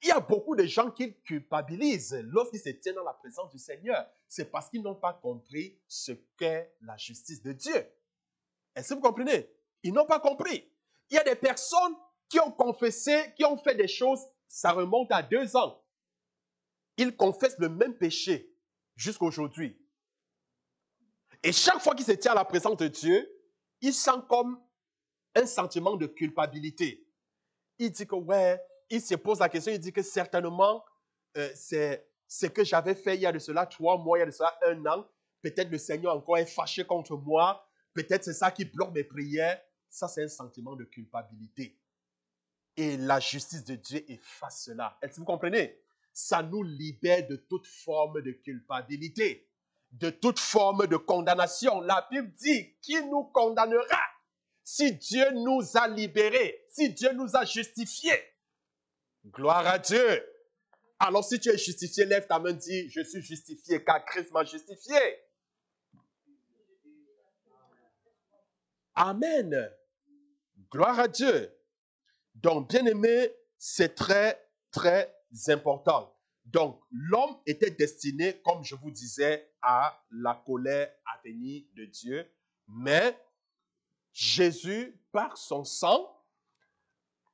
Speaker 1: Il y a beaucoup de gens qui culpabilisent lorsqu'ils se tiennent dans la présence du Seigneur. C'est parce qu'ils n'ont pas compris ce qu'est la justice de Dieu. Est-ce que vous comprenez? Ils n'ont pas compris. Il y a des personnes qui ont confessé, qui ont fait des choses, ça remonte à 2 ans. Ils confessent le même péché jusqu'à aujourd'hui. Et chaque fois qu'il se tient à la présence de Dieu, il sent comme un sentiment de culpabilité. Il dit que, ouais, il se pose la question, il dit que certainement, c'est ce que j'avais fait il y a de cela 3 mois, il y a de cela 1 an. Peut-être le Seigneur encore est fâché contre moi. Peut-être c'est ça qui bloque mes prières. Ça, c'est un sentiment de culpabilité. Et la justice de Dieu efface cela. Est-ce que vous comprenez? Ça nous libère de toute forme de culpabilité, de toute forme de condamnation. La Bible dit, qui nous condamnera si Dieu nous a libérés, si Dieu nous a justifiés? Gloire à Dieu. Alors si tu es justifié, lève ta main, dis, je suis justifié car Christ m'a justifié. Amen. Gloire à Dieu. Donc, bien-aimé, c'est très, très important. Donc, l'homme était destiné, comme je vous disais, à la colère à venir de Dieu. Mais Jésus, par son sang,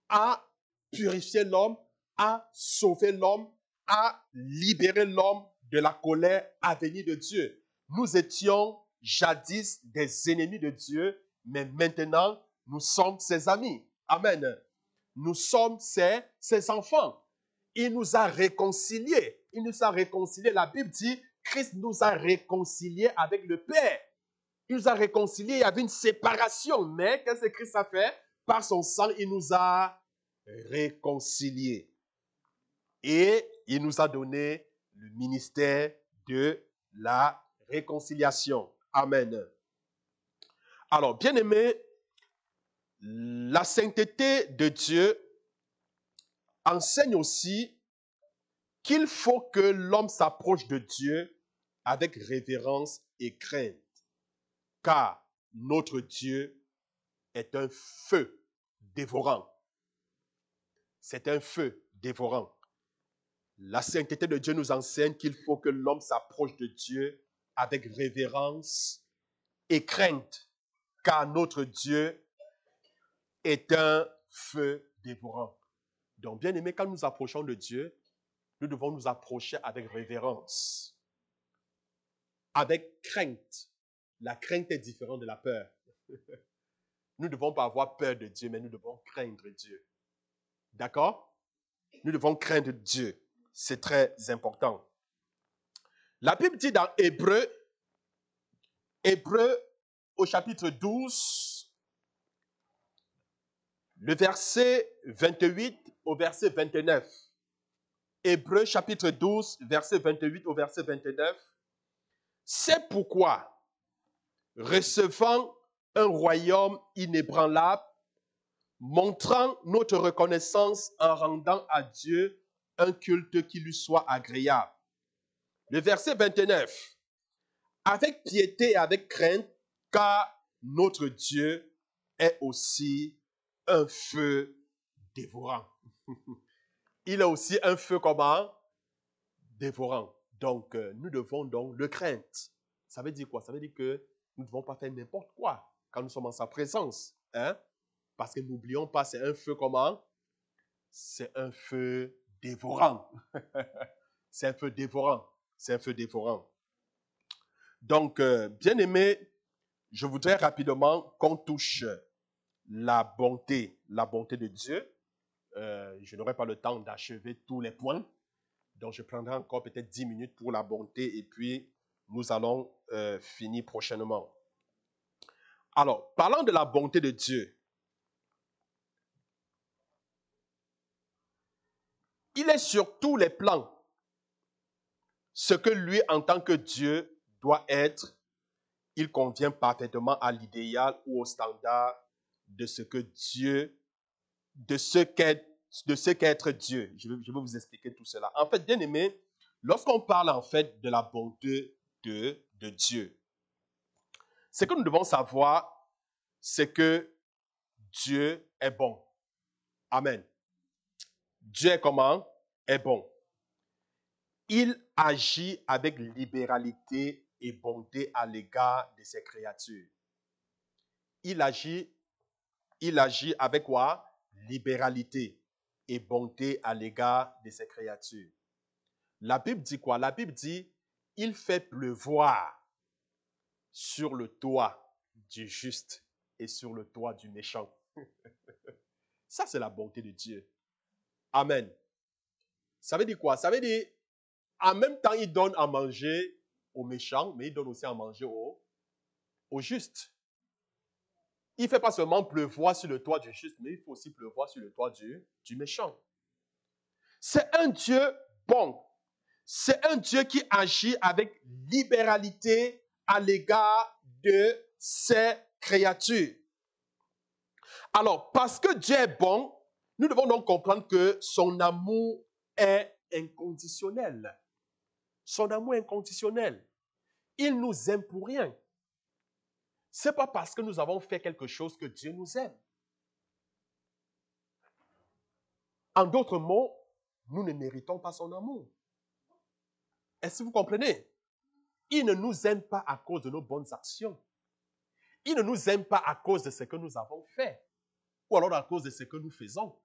Speaker 1: a purifié l'homme, a sauvé l'homme, a libéré l'homme de la colère à venir de Dieu. Nous étions jadis des ennemis de Dieu, mais maintenant, nous sommes ses amis. Amen. Nous sommes ses enfants. Il nous a réconciliés Il nous a réconciliés. La Bible dit, Christ nous a réconciliés avec le Père. Il nous a réconciliés, il y avait une séparation. Mais qu'est-ce que Christ a fait? Par son sang, il nous a réconciliés. Et il nous a donné le ministère de la réconciliation. Amen. Alors, bien-aimés, la sainteté de Dieu enseigne aussi qu'il faut que l'homme s'approche de Dieu avec révérence et crainte, car notre Dieu est un feu dévorant. C'est un feu dévorant. La sainteté de Dieu nous enseigne qu'il faut que l'homme s'approche de Dieu avec révérence et crainte, car notre Dieu est un feu dévorant. Donc, bien aimé, quand nous approchons de Dieu, nous devons nous approcher avec révérence, avec crainte. La crainte est différente de la peur. Nous ne devons pas avoir peur de Dieu, mais nous devons craindre Dieu. D'accord? Nous devons craindre Dieu. C'est très important. La Bible dit dans Hébreu au chapitre 12, le verset 28 au verset 29. Hébreu chapitre 12, verset 28 au verset 29. C'est pourquoi, recevant un royaume inébranlable, montrant notre reconnaissance en rendant à Dieu un culte qui lui soit agréable. Le verset 29. Avec piété et avec crainte, car notre Dieu est aussi un feu dévorant. Il est aussi un feu comment? Dévorant. Donc, nous devons donc le craindre. Ça veut dire quoi? Ça veut dire que nous ne devons pas faire n'importe quoi quand nous sommes en sa présence. Hein? Parce que n'oublions pas, c'est un feu comment? C'est un feu dévorant. C'est un feu dévorant. C'est un feu dévorant. Donc, bien aimé, je voudrais rapidement qu'on touche la bonté de Dieu. Je n'aurai pas le temps d'achever tous les points. Donc, je prendrai encore peut-être 10 minutes pour la bonté et puis nous allons finir prochainement. Alors, parlant de la bonté de Dieu, il est sur tous les plans ce que lui, en tant que Dieu, doit être. Il convient parfaitement à l'idéal ou au standard de ce que Dieu, de ce qu'être Dieu. Je vais vous expliquer tout cela. En fait, bien aimé, lorsqu'on parle en fait de la bonté de Dieu, ce que nous devons savoir, c'est que Dieu est bon. Amen. Dieu est comment? Est bon. Il agit avec libéralité et bonté à l'égard de ses créatures. Il agit avec quoi? Libéralité et bonté à l'égard de ses créatures. La Bible dit quoi? La Bible dit, il fait pleuvoir sur le toit du juste et sur le toit du méchant. Ça, c'est la bonté de Dieu. Amen. Ça veut dire quoi? Ça veut dire, en même temps, il donne à manger aux méchants, mais il donne aussi à manger aux justes. Il ne fait pas seulement pleuvoir sur le toit du juste, mais il faut aussi pleuvoir sur le toit du méchant. C'est un Dieu bon. C'est un Dieu qui agit avec libéralité à l'égard de ses créatures. Alors, parce que Dieu est bon, nous devons donc comprendre que son amour est inconditionnel. Son amour est inconditionnel. Il nous aime pour rien. Ce n'est pas parce que nous avons fait quelque chose que Dieu nous aime. En d'autres mots, nous ne méritons pas son amour. Est-ce que vous comprenez? Il ne nous aime pas à cause de nos bonnes actions. Il ne nous aime pas à cause de ce que nous avons fait, ou alors à cause de ce que nous faisons.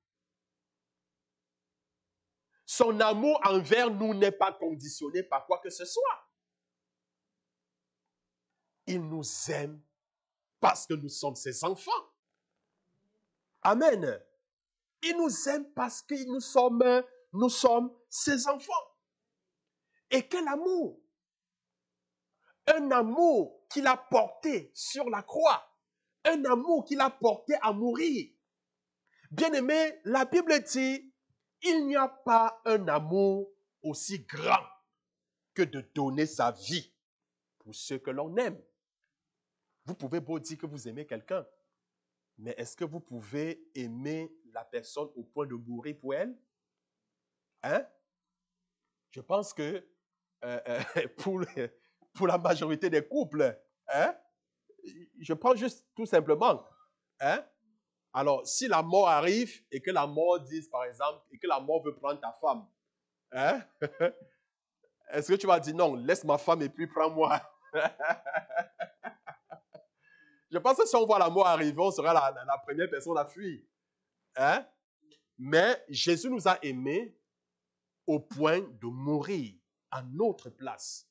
Speaker 1: Son amour envers nous n'est pas conditionné par quoi que ce soit. Il nous aime parce que nous sommes ses enfants. Amen. Il nous aime parce que nous sommes ses enfants. Et quel amour! Un amour qu'il a porté sur la croix. Un amour qu'il a porté à mourir. Bien-aimé, la Bible dit, il n'y a pas un amour aussi grand que de donner sa vie pour ceux que l'on aime. Vous pouvez beau dire que vous aimez quelqu'un, mais est-ce que vous pouvez aimer la personne au point de mourir pour elle? Hein? Je pense que pour la majorité des couples, hein? Je prends juste tout simplement, hein? Alors, si la mort arrive et que la mort dise, par exemple, et que la mort veut prendre ta femme, hein? Est-ce que tu vas dire non, laisse ma femme et puis prends-moi? Je pense que si on voit la mort arriver, on sera la première personne à fuir. Hein? Mais Jésus nous a aimés au point de mourir à notre place.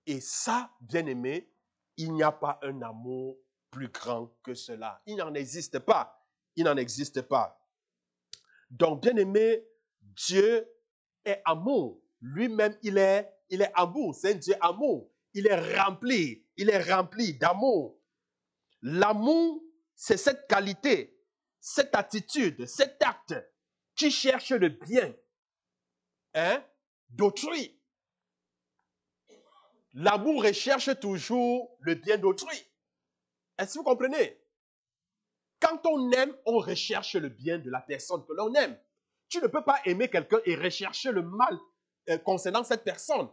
Speaker 1: Et ça, bien-aimé, il n'y a pas un amour plus grand que cela. Il n'en existe pas. Il n'en existe pas. Donc, bien-aimé, Dieu est amour. Lui-même, il est amour. C'est un Dieu amour. Il est rempli d'amour. L'amour, c'est cette qualité, cette attitude, cet acte qui cherche le bien, hein, d'autrui. L'amour recherche toujours le bien d'autrui. Est-ce que vous comprenez? Quand on aime, on recherche le bien de la personne que l'on aime. Tu ne peux pas aimer quelqu'un et rechercher le mal concernant cette personne.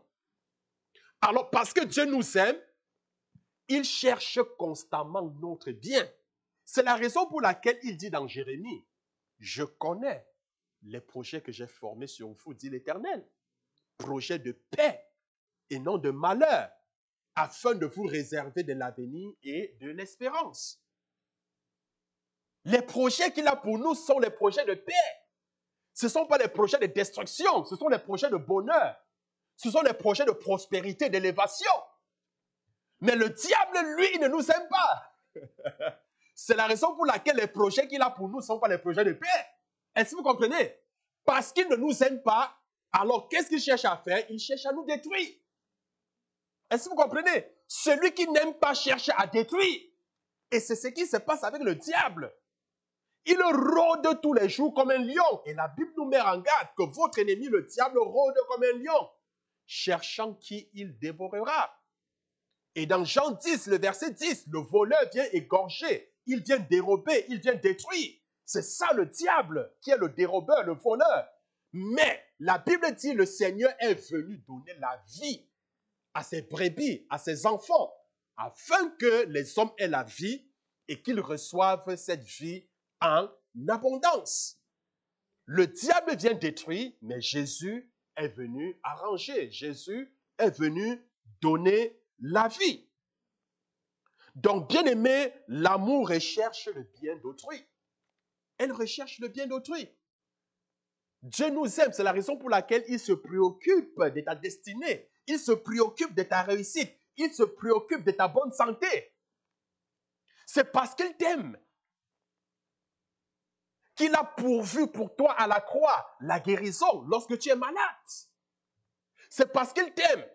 Speaker 1: Alors, parce que Dieu nous aime, il cherche constamment notre bien. C'est la raison pour laquelle il dit dans Jérémie, « Je connais les projets que j'ai formés sur vous, dit l'Éternel, projets de paix et non de malheur, afin de vous réserver de l'avenir et de l'espérance. » Les projets qu'il a pour nous sont les projets de paix. Ce ne sont pas les projets de destruction, ce sont les projets de bonheur. Ce sont les projets de prospérité, d'élévation. Mais le diable, lui, il ne nous aime pas. C'est la raison pour laquelle les projets qu'il a pour nous ne sont pas les projets de paix. Est-ce que vous comprenez? Parce qu'il ne nous aime pas, alors qu'est-ce qu'il cherche à faire? Il cherche à nous détruire. Est-ce que vous comprenez? Celui qui n'aime pas cherche à détruire. Et c'est ce qui se passe avec le diable. Il rôde tous les jours comme un lion. Et la Bible nous met en garde que votre ennemi, le diable, rôde comme un lion, cherchant qui il dévorera. Et dans Jean 10, le verset 10, le voleur vient égorger, il vient dérober, il vient détruire. C'est ça le diable qui est le dérobeur, le voleur. Mais la Bible dit le Seigneur est venu donner la vie à ses brebis, à ses enfants, afin que les hommes aient la vie et qu'ils reçoivent cette vie en abondance. Le diable vient détruire, mais Jésus est venu arranger. Jésus est venu donner la vie. Donc, bien aimé, l'amour recherche le bien d'autrui. Elle recherche le bien d'autrui. Dieu nous aime, c'est la raison pour laquelle il se préoccupe de ta destinée. Il se préoccupe de ta réussite. Il se préoccupe de ta bonne santé. C'est parce qu'il t'aime qu'il a pourvu pour toi à la croix la guérison lorsque tu es malade. C'est parce qu'il t'aime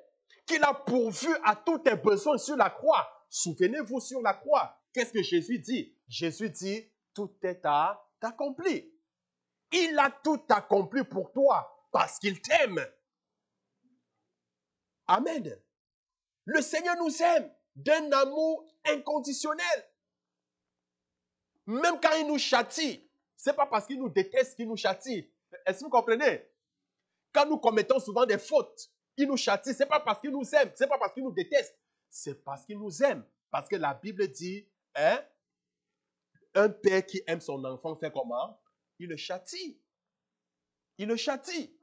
Speaker 1: qu'il a pourvu à tous tes besoins sur la croix. Souvenez-vous sur la croix, qu'est-ce que Jésus dit? Jésus dit, tout est accompli. Il a tout accompli pour toi parce qu'il t'aime. Amen. Le Seigneur nous aime d'un amour inconditionnel. Même quand il nous châtie, ce n'est pas parce qu'il nous déteste qu'il nous châtie. Est-ce que vous comprenez? Quand nous commettons souvent des fautes, il nous châtie. Ce n'est pas parce qu'il nous aime, ce n'est pas parce qu'il nous déteste. C'est parce qu'il nous aime. Parce que la Bible dit, hein, un père qui aime son enfant fait comment? Il le châtie. Il le châtie.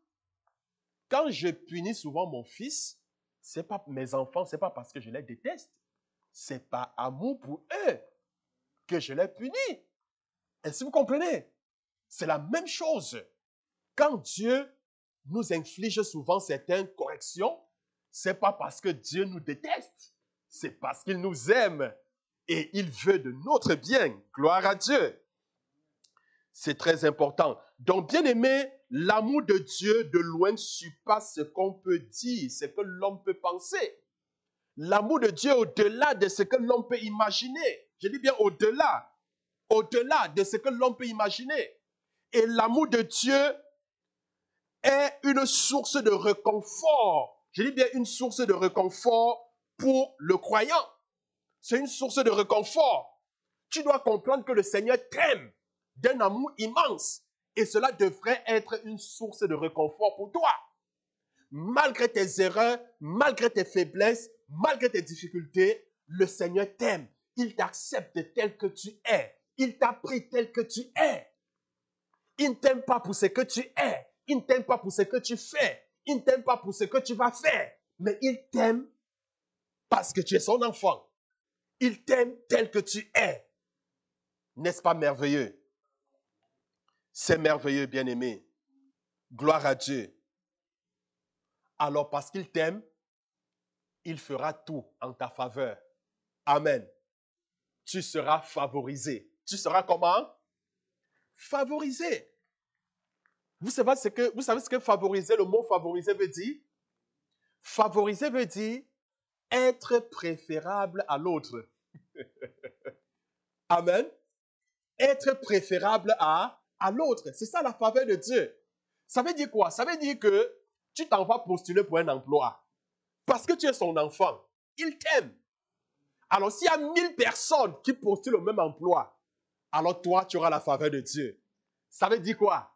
Speaker 1: Quand je punis souvent mon fils, c'est pas mes enfants, ce n'est pas parce que je les déteste. C'est par amour pour eux que je les punis. Est-ce que vous comprenez? C'est la même chose. Quand Dieu nous inflige souvent certaines corrections, ce n'est pas parce que Dieu nous déteste, c'est parce qu'il nous aime et il veut de notre bien. Gloire à Dieu. C'est très important. Donc, bien aimé, l'amour de Dieu de loin surpasse ce qu'on peut dire, ce que l'homme peut penser. L'amour de Dieu au-delà de ce que l'homme peut imaginer. Je dis bien au-delà. Au-delà de ce que l'homme peut imaginer. Et l'amour de Dieu est une source de réconfort. Je dis bien une source de réconfort pour le croyant. C'est une source de réconfort. Tu dois comprendre que le Seigneur t'aime d'un amour immense. Et cela devrait être une source de réconfort pour toi. Malgré tes erreurs, malgré tes faiblesses, malgré tes difficultés, le Seigneur t'aime. Il t'accepte tel que tu es. Il t'a pris tel que tu es. Il ne t'aime pas pour ce que tu es. Il ne t'aime pas pour ce que tu fais. Il ne t'aime pas pour ce que tu vas faire. Mais il t'aime parce que tu es son enfant. Il t'aime tel que tu es. N'est-ce pas merveilleux? C'est merveilleux, bien-aimé. Gloire à Dieu. Alors, parce qu'il t'aime, il fera tout en ta faveur. Amen. Tu seras favorisé. Tu seras comment? Favorisé. Vous savez ce que favoriser, le mot favoriser veut dire? Favoriser veut dire être préférable à l'autre. Amen. Être préférable à l'autre. C'est ça la faveur de Dieu. Ça veut dire quoi? Ça veut dire que tu t'en vas postuler pour un emploi. Parce que tu es son enfant. Il t'aime. Alors, s'il y a 1000 personnes qui postulent au même emploi, alors toi, tu auras la faveur de Dieu. Ça veut dire quoi?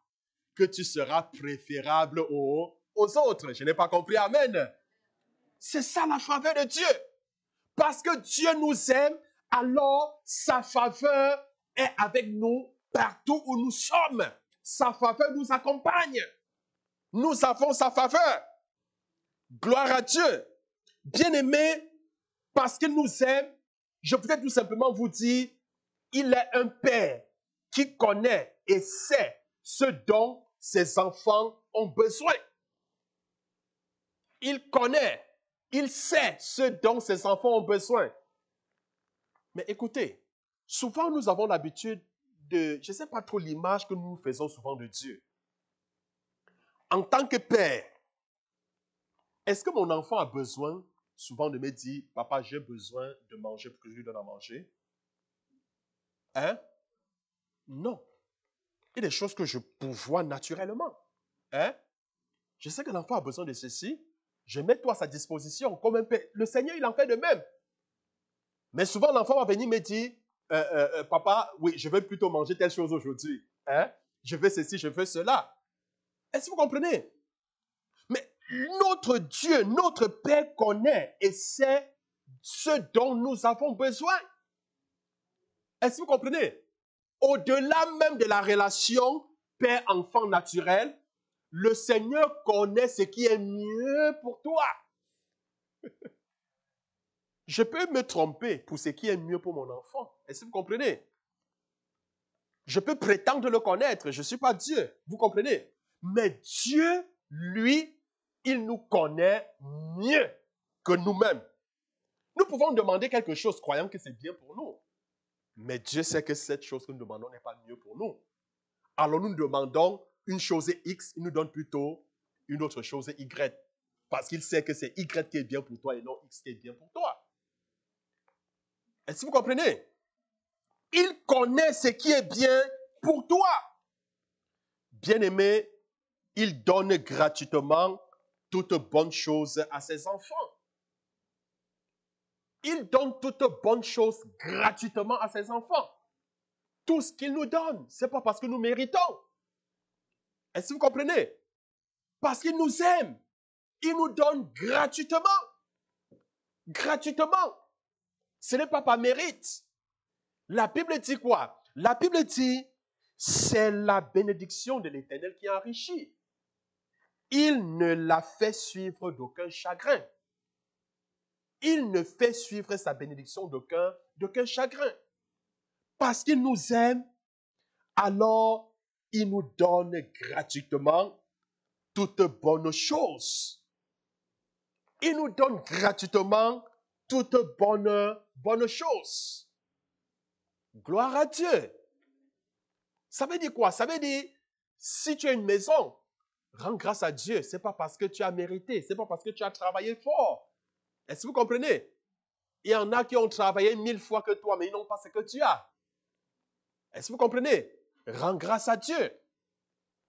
Speaker 1: Que tu seras préférable aux autres. Je n'ai pas compris. Amen. C'est ça la faveur de Dieu. Parce que Dieu nous aime, alors sa faveur est avec nous partout où nous sommes. Sa faveur nous accompagne. Nous avons sa faveur. Gloire à Dieu. Bien-aimé, parce qu'il nous aime, je voudrais tout simplement vous dire, il est un père qui connaît et sait ce dont ses enfants ont besoin. Il connaît, il sait ce dont ses enfants ont besoin. Mais écoutez, souvent nous avons l'habitude de, je ne sais pas trop l'image que nous faisons souvent de Dieu. En tant que père, est-ce que mon enfant a besoin souvent de me dire, papa, j'ai besoin de manger pour que je lui donne à manger? Hein? Non. Il y a des choses que je pourvois naturellement. Hein? Je sais que l'enfant a besoin de ceci. Je mets tout à sa disposition comme un père. Le Seigneur, il en fait de même. Mais souvent, l'enfant va venir me dire, papa, oui, je veux plutôt manger telle chose aujourd'hui. Hein? Je veux ceci, je veux cela. Est-ce que vous comprenez? Mais notre Dieu, notre Père connaît et sait ce dont nous avons besoin. Est-ce que vous comprenez? Au-delà même de la relation père-enfant naturelle, le Seigneur connaît ce qui est mieux pour toi. Je peux me tromper pour ce qui est mieux pour mon enfant. Est-ce que vous comprenez? Je peux prétendre le connaître. Je ne suis pas Dieu. Vous comprenez? Mais Dieu, lui, il nous connaît mieux que nous-mêmes. Nous pouvons demander quelque chose croyant que c'est bien pour nous. Mais Dieu sait que cette chose que nous demandons n'est pas mieux pour nous. Alors nous demandons une chose X, il nous donne plutôt une autre chose Y. Parce qu'il sait que c'est Y qui est bien pour toi et non X qui est bien pour toi. Est-ce que vous comprenez? Il connaît ce qui est bien pour toi. Bien-aimé, il donne gratuitement toute bonne chose à ses enfants. Il donne toute bonne chose gratuitement à ses enfants. Tout ce qu'il nous donne, ce n'est pas parce que nous méritons. Est-ce que vous comprenez? Parce qu'il nous aime. Il nous donne gratuitement. Gratuitement. Ce n'est pas par mérite. La Bible dit quoi? La Bible dit, c'est la bénédiction de l'Éternel qui enrichit. Il ne la fait suivre d'aucun chagrin. Il ne fait suivre sa bénédiction d'aucun chagrin. Parce qu'il nous aime, alors il nous donne gratuitement toutes bonnes choses. Il nous donne gratuitement toutes bonnes choses. Gloire à Dieu. Ça veut dire quoi? Ça veut dire, si tu as une maison, Rends grâce à Dieu. Ce n'est pas parce que tu as mérité. Ce n'est pas parce que tu as travaillé fort. Est-ce que vous comprenez? Il y en a qui ont travaillé 1000 fois que toi, mais ils n'ont pas ce que tu as. Est-ce que vous comprenez? Rends grâce à Dieu.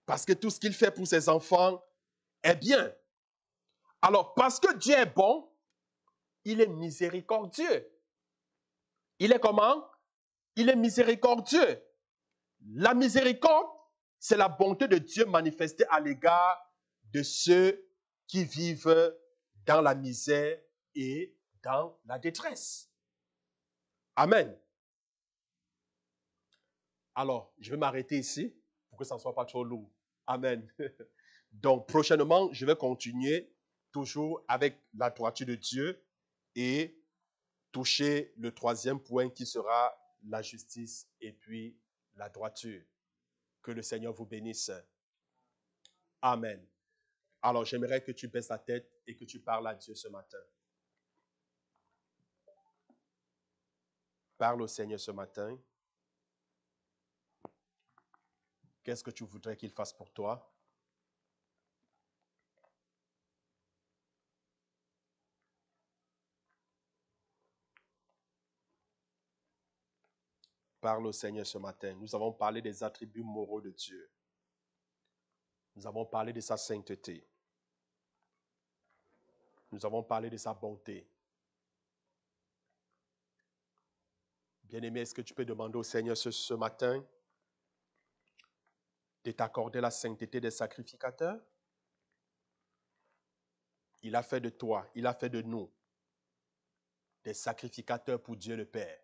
Speaker 1: Parce que tout ce qu'il fait pour ses enfants est bien. Alors, parce que Dieu est bon, il est miséricordieux. Il est comment? Il est miséricordieux. La miséricorde, c'est la bonté de Dieu manifestée à l'égard de ceux qui vivent dans la misère et dans la détresse. Amen. Alors, je vais m'arrêter ici pour que ça ne soit pas trop lourd. Amen. Donc, prochainement, je vais continuer toujours avec la droiture de Dieu et toucher le troisième point qui sera la justice et puis la droiture. Que le Seigneur vous bénisse. Amen. Alors, j'aimerais que tu baisses la tête et que tu parles à Dieu ce matin. Parle au Seigneur ce matin. Qu'est-ce que tu voudrais qu'il fasse pour toi? Parle au Seigneur ce matin. Nous avons parlé des attributs moraux de Dieu. Nous avons parlé de sa sainteté. Nous avons parlé de sa bonté. Bien-aimé, est-ce que tu peux demander au Seigneur ce matin de t'accorder la sainteté des sacrificateurs? Il a fait de toi, il a fait de nous des sacrificateurs pour Dieu le Père.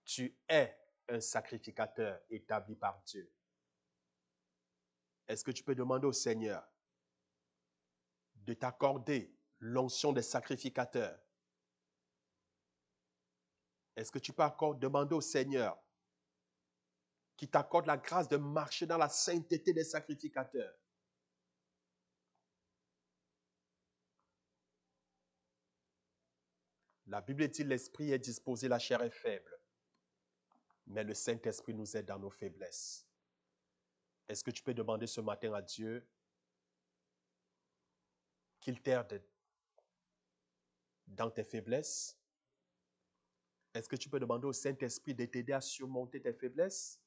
Speaker 1: Tu es un sacrificateur établi par Dieu. Est-ce que tu peux demander au Seigneur de t'accorder l'onction des sacrificateurs? Est-ce que tu peux demander au Seigneur qui t'accorde la grâce de marcher dans la sainteté des sacrificateurs? La Bible dit l'esprit est disposé, la chair est faible. Mais le Saint-Esprit nous aide dans nos faiblesses. Est-ce que tu peux demander ce matin à Dieu qu'il t'aide dans tes faiblesses? Est-ce que tu peux demander au Saint-Esprit de t'aider à surmonter tes faiblesses?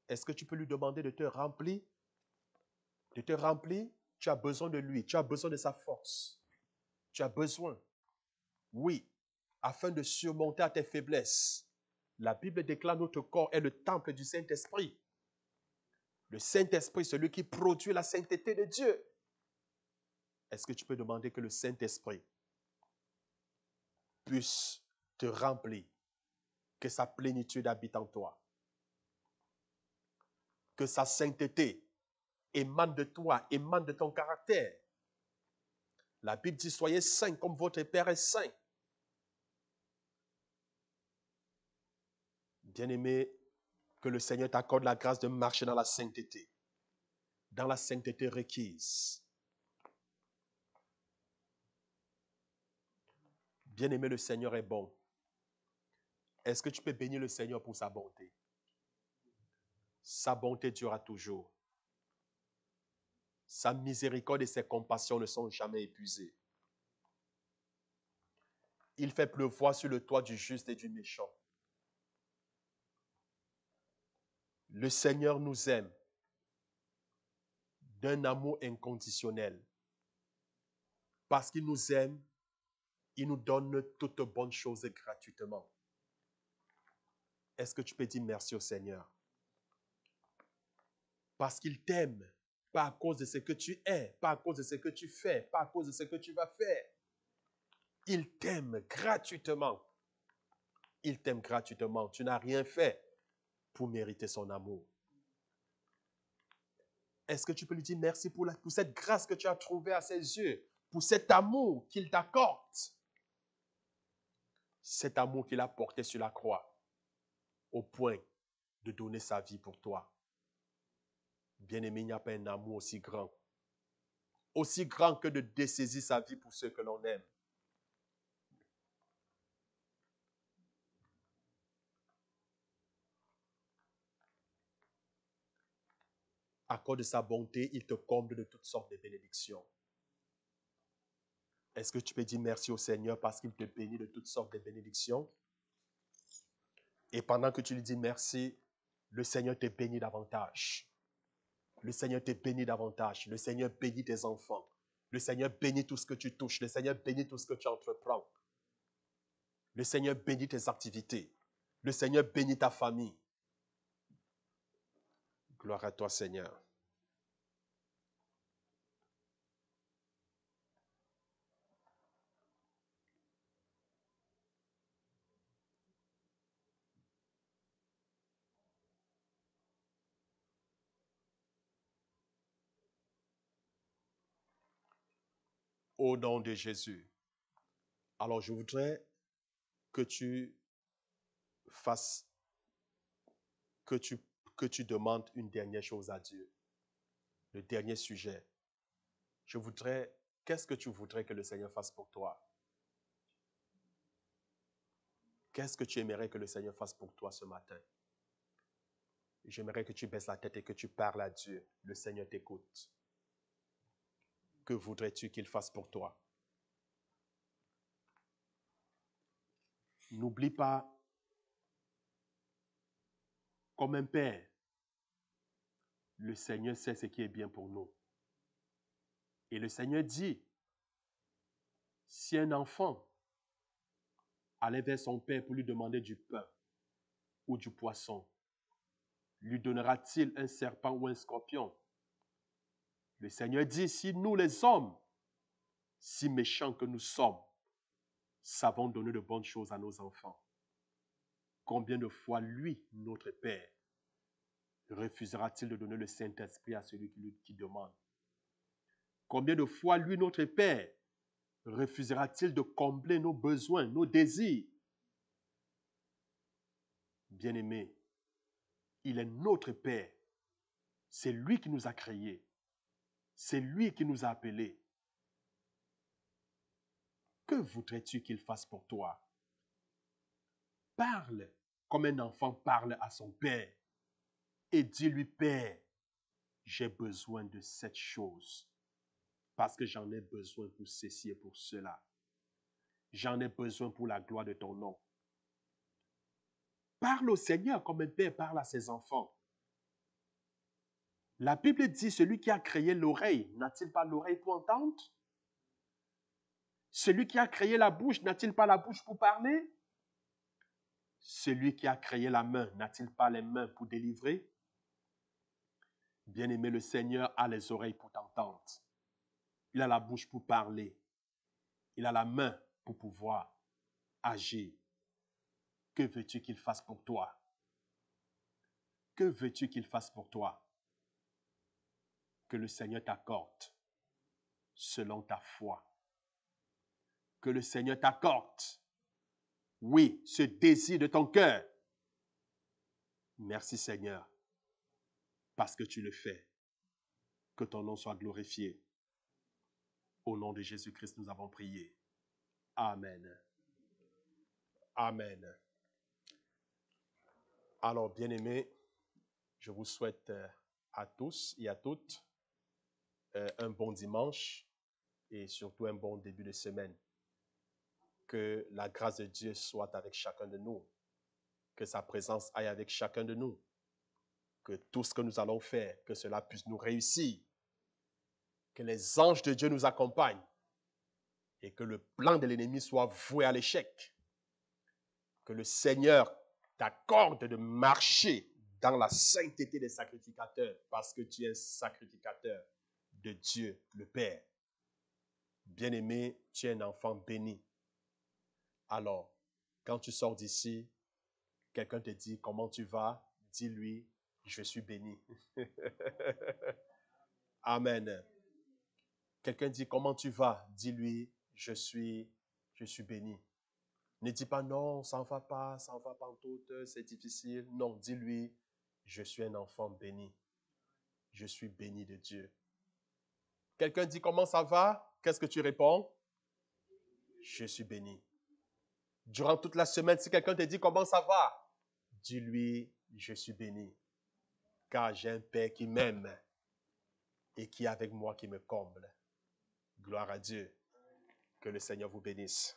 Speaker 1: Est-ce que tu peux lui demander de te remplir? De te remplir? Tu as besoin de lui, tu as besoin de sa force. Tu as besoin, oui, afin de surmonter à tes faiblesses. La Bible déclare notre corps est le temple du Saint-Esprit. Le Saint-Esprit, celui qui produit la sainteté de Dieu. Est-ce que tu peux demander que le Saint-Esprit puisse te remplir, que sa plénitude habite en toi, que sa sainteté émane de toi, émane de ton caractère. La Bible dit, soyez saints comme votre Père est saint. Bien-aimé, que le Seigneur t'accorde la grâce de marcher dans la sainteté requise. Bien-aimé, le Seigneur est bon. Est-ce que tu peux bénir le Seigneur pour sa bonté? Sa bonté durera toujours. Sa miséricorde et ses compassions ne sont jamais épuisées. Il fait pleuvoir sur le toit du juste et du méchant. Le Seigneur nous aime d'un amour inconditionnel. Parce qu'il nous aime, il nous donne toutes bonnes choses gratuitement. Est-ce que tu peux dire merci au Seigneur? Parce qu'il t'aime, pas à cause de ce que tu es, pas à cause de ce que tu fais, pas à cause de ce que tu vas faire. Il t'aime gratuitement. Il t'aime gratuitement. Tu n'as rien fait pour mériter son amour. Est-ce que tu peux lui dire merci pour cette grâce que tu as trouvée à ses yeux, pour cet amour qu'il t'accorde, cet amour qu'il a porté sur la croix, au point de donner sa vie pour toi. Bien-aimé, il n'y a pas un amour aussi grand que de dessaisir sa vie pour ceux que l'on aime. À cause de sa bonté, il te comble de toutes sortes de bénédictions. Est-ce que tu peux dire merci au Seigneur parce qu'il te bénit de toutes sortes de bénédictions? Et pendant que tu lui dis merci, le Seigneur te bénit davantage. Le Seigneur te bénit davantage. Le Seigneur bénit tes enfants. Le Seigneur bénit tout ce que tu touches. Le Seigneur bénit tout ce que tu entreprends. Le Seigneur bénit tes activités. Le Seigneur bénit ta famille. Gloire à toi, Seigneur. Au nom de Jésus. Alors, je voudrais que tu fasses, que tu demandes une dernière chose à Dieu. Le dernier sujet. Qu'est-ce que tu voudrais que le Seigneur fasse pour toi? Qu'est-ce que tu aimerais que le Seigneur fasse pour toi ce matin? J'aimerais que tu baisses la tête et que tu parles à Dieu. Le Seigneur t'écoute. Que voudrais-tu qu'il fasse pour toi? N'oublie pas, comme un père, le Seigneur sait ce qui est bien pour nous. Et le Seigneur dit, si un enfant allait vers son père pour lui demander du pain ou du poisson, lui donnera-t-il un serpent ou un scorpion? Le Seigneur dit, si nous les hommes, si méchants que nous sommes, savons donner de bonnes choses à nos enfants, combien de fois lui, notre Père, refusera-t-il de donner le Saint-Esprit à celui qui demande? Combien de fois lui, notre Père, refusera-t-il de combler nos besoins, nos désirs? Bien-aimé, il est notre Père. C'est lui qui nous a créés. C'est lui qui nous a appelés. Que voudrais-tu qu'il fasse pour toi? Parle comme un enfant parle à son père et dis-lui, Père, j'ai besoin de cette chose parce que j'en ai besoin pour ceci et pour cela. J'en ai besoin pour la gloire de ton nom. Parle au Seigneur comme un père parle à ses enfants. La Bible dit, celui qui a créé l'oreille, n'a-t-il pas l'oreille pour entendre? Celui qui a créé la bouche, n'a-t-il pas la bouche pour parler? Celui qui a créé la main, n'a-t-il pas les mains pour délivrer? Bien-aimé, le Seigneur a les oreilles pour t'entendre. Il a la bouche pour parler. Il a la main pour pouvoir agir. Que veux-tu qu'il fasse pour toi? Que veux-tu qu'il fasse pour toi? Que le Seigneur t'accorde selon ta foi. Que le Seigneur t'accorde, oui, ce désir de ton cœur. Merci Seigneur, parce que tu le fais. Que ton nom soit glorifié. Au nom de Jésus-Christ, nous avons prié. Amen. Amen. Alors, bien-aimés, je vous souhaite à tous et à toutes un bon dimanche et surtout un bon début de semaine. Que la grâce de Dieu soit avec chacun de nous. Que sa présence aille avec chacun de nous. Que tout ce que nous allons faire, que cela puisse nous réussir. Que les anges de Dieu nous accompagnent. Et que le plan de l'ennemi soit voué à l'échec. Que le Seigneur t'accorde de marcher dans la sainteté des sacrificateurs parce que tu es un sacrificateur de Dieu, le Père. Bien-aimé, tu es un enfant béni. Alors, quand tu sors d'ici, quelqu'un te dit comment tu vas, dis-lui, je suis béni. Amen. Quelqu'un dit comment tu vas, dis-lui, je suis béni. Ne dis pas non, ça ne va pas en tout, c'est difficile. Non, dis-lui, je suis un enfant béni. Je suis béni de Dieu. Quelqu'un dit comment ça va, qu'est-ce que tu réponds? Je suis béni. Durant toute la semaine, si quelqu'un te dit comment ça va, dis-lui, je suis béni. Car j'ai un Père qui m'aime et qui est avec moi, qui me comble. Gloire à Dieu. Que le Seigneur vous bénisse.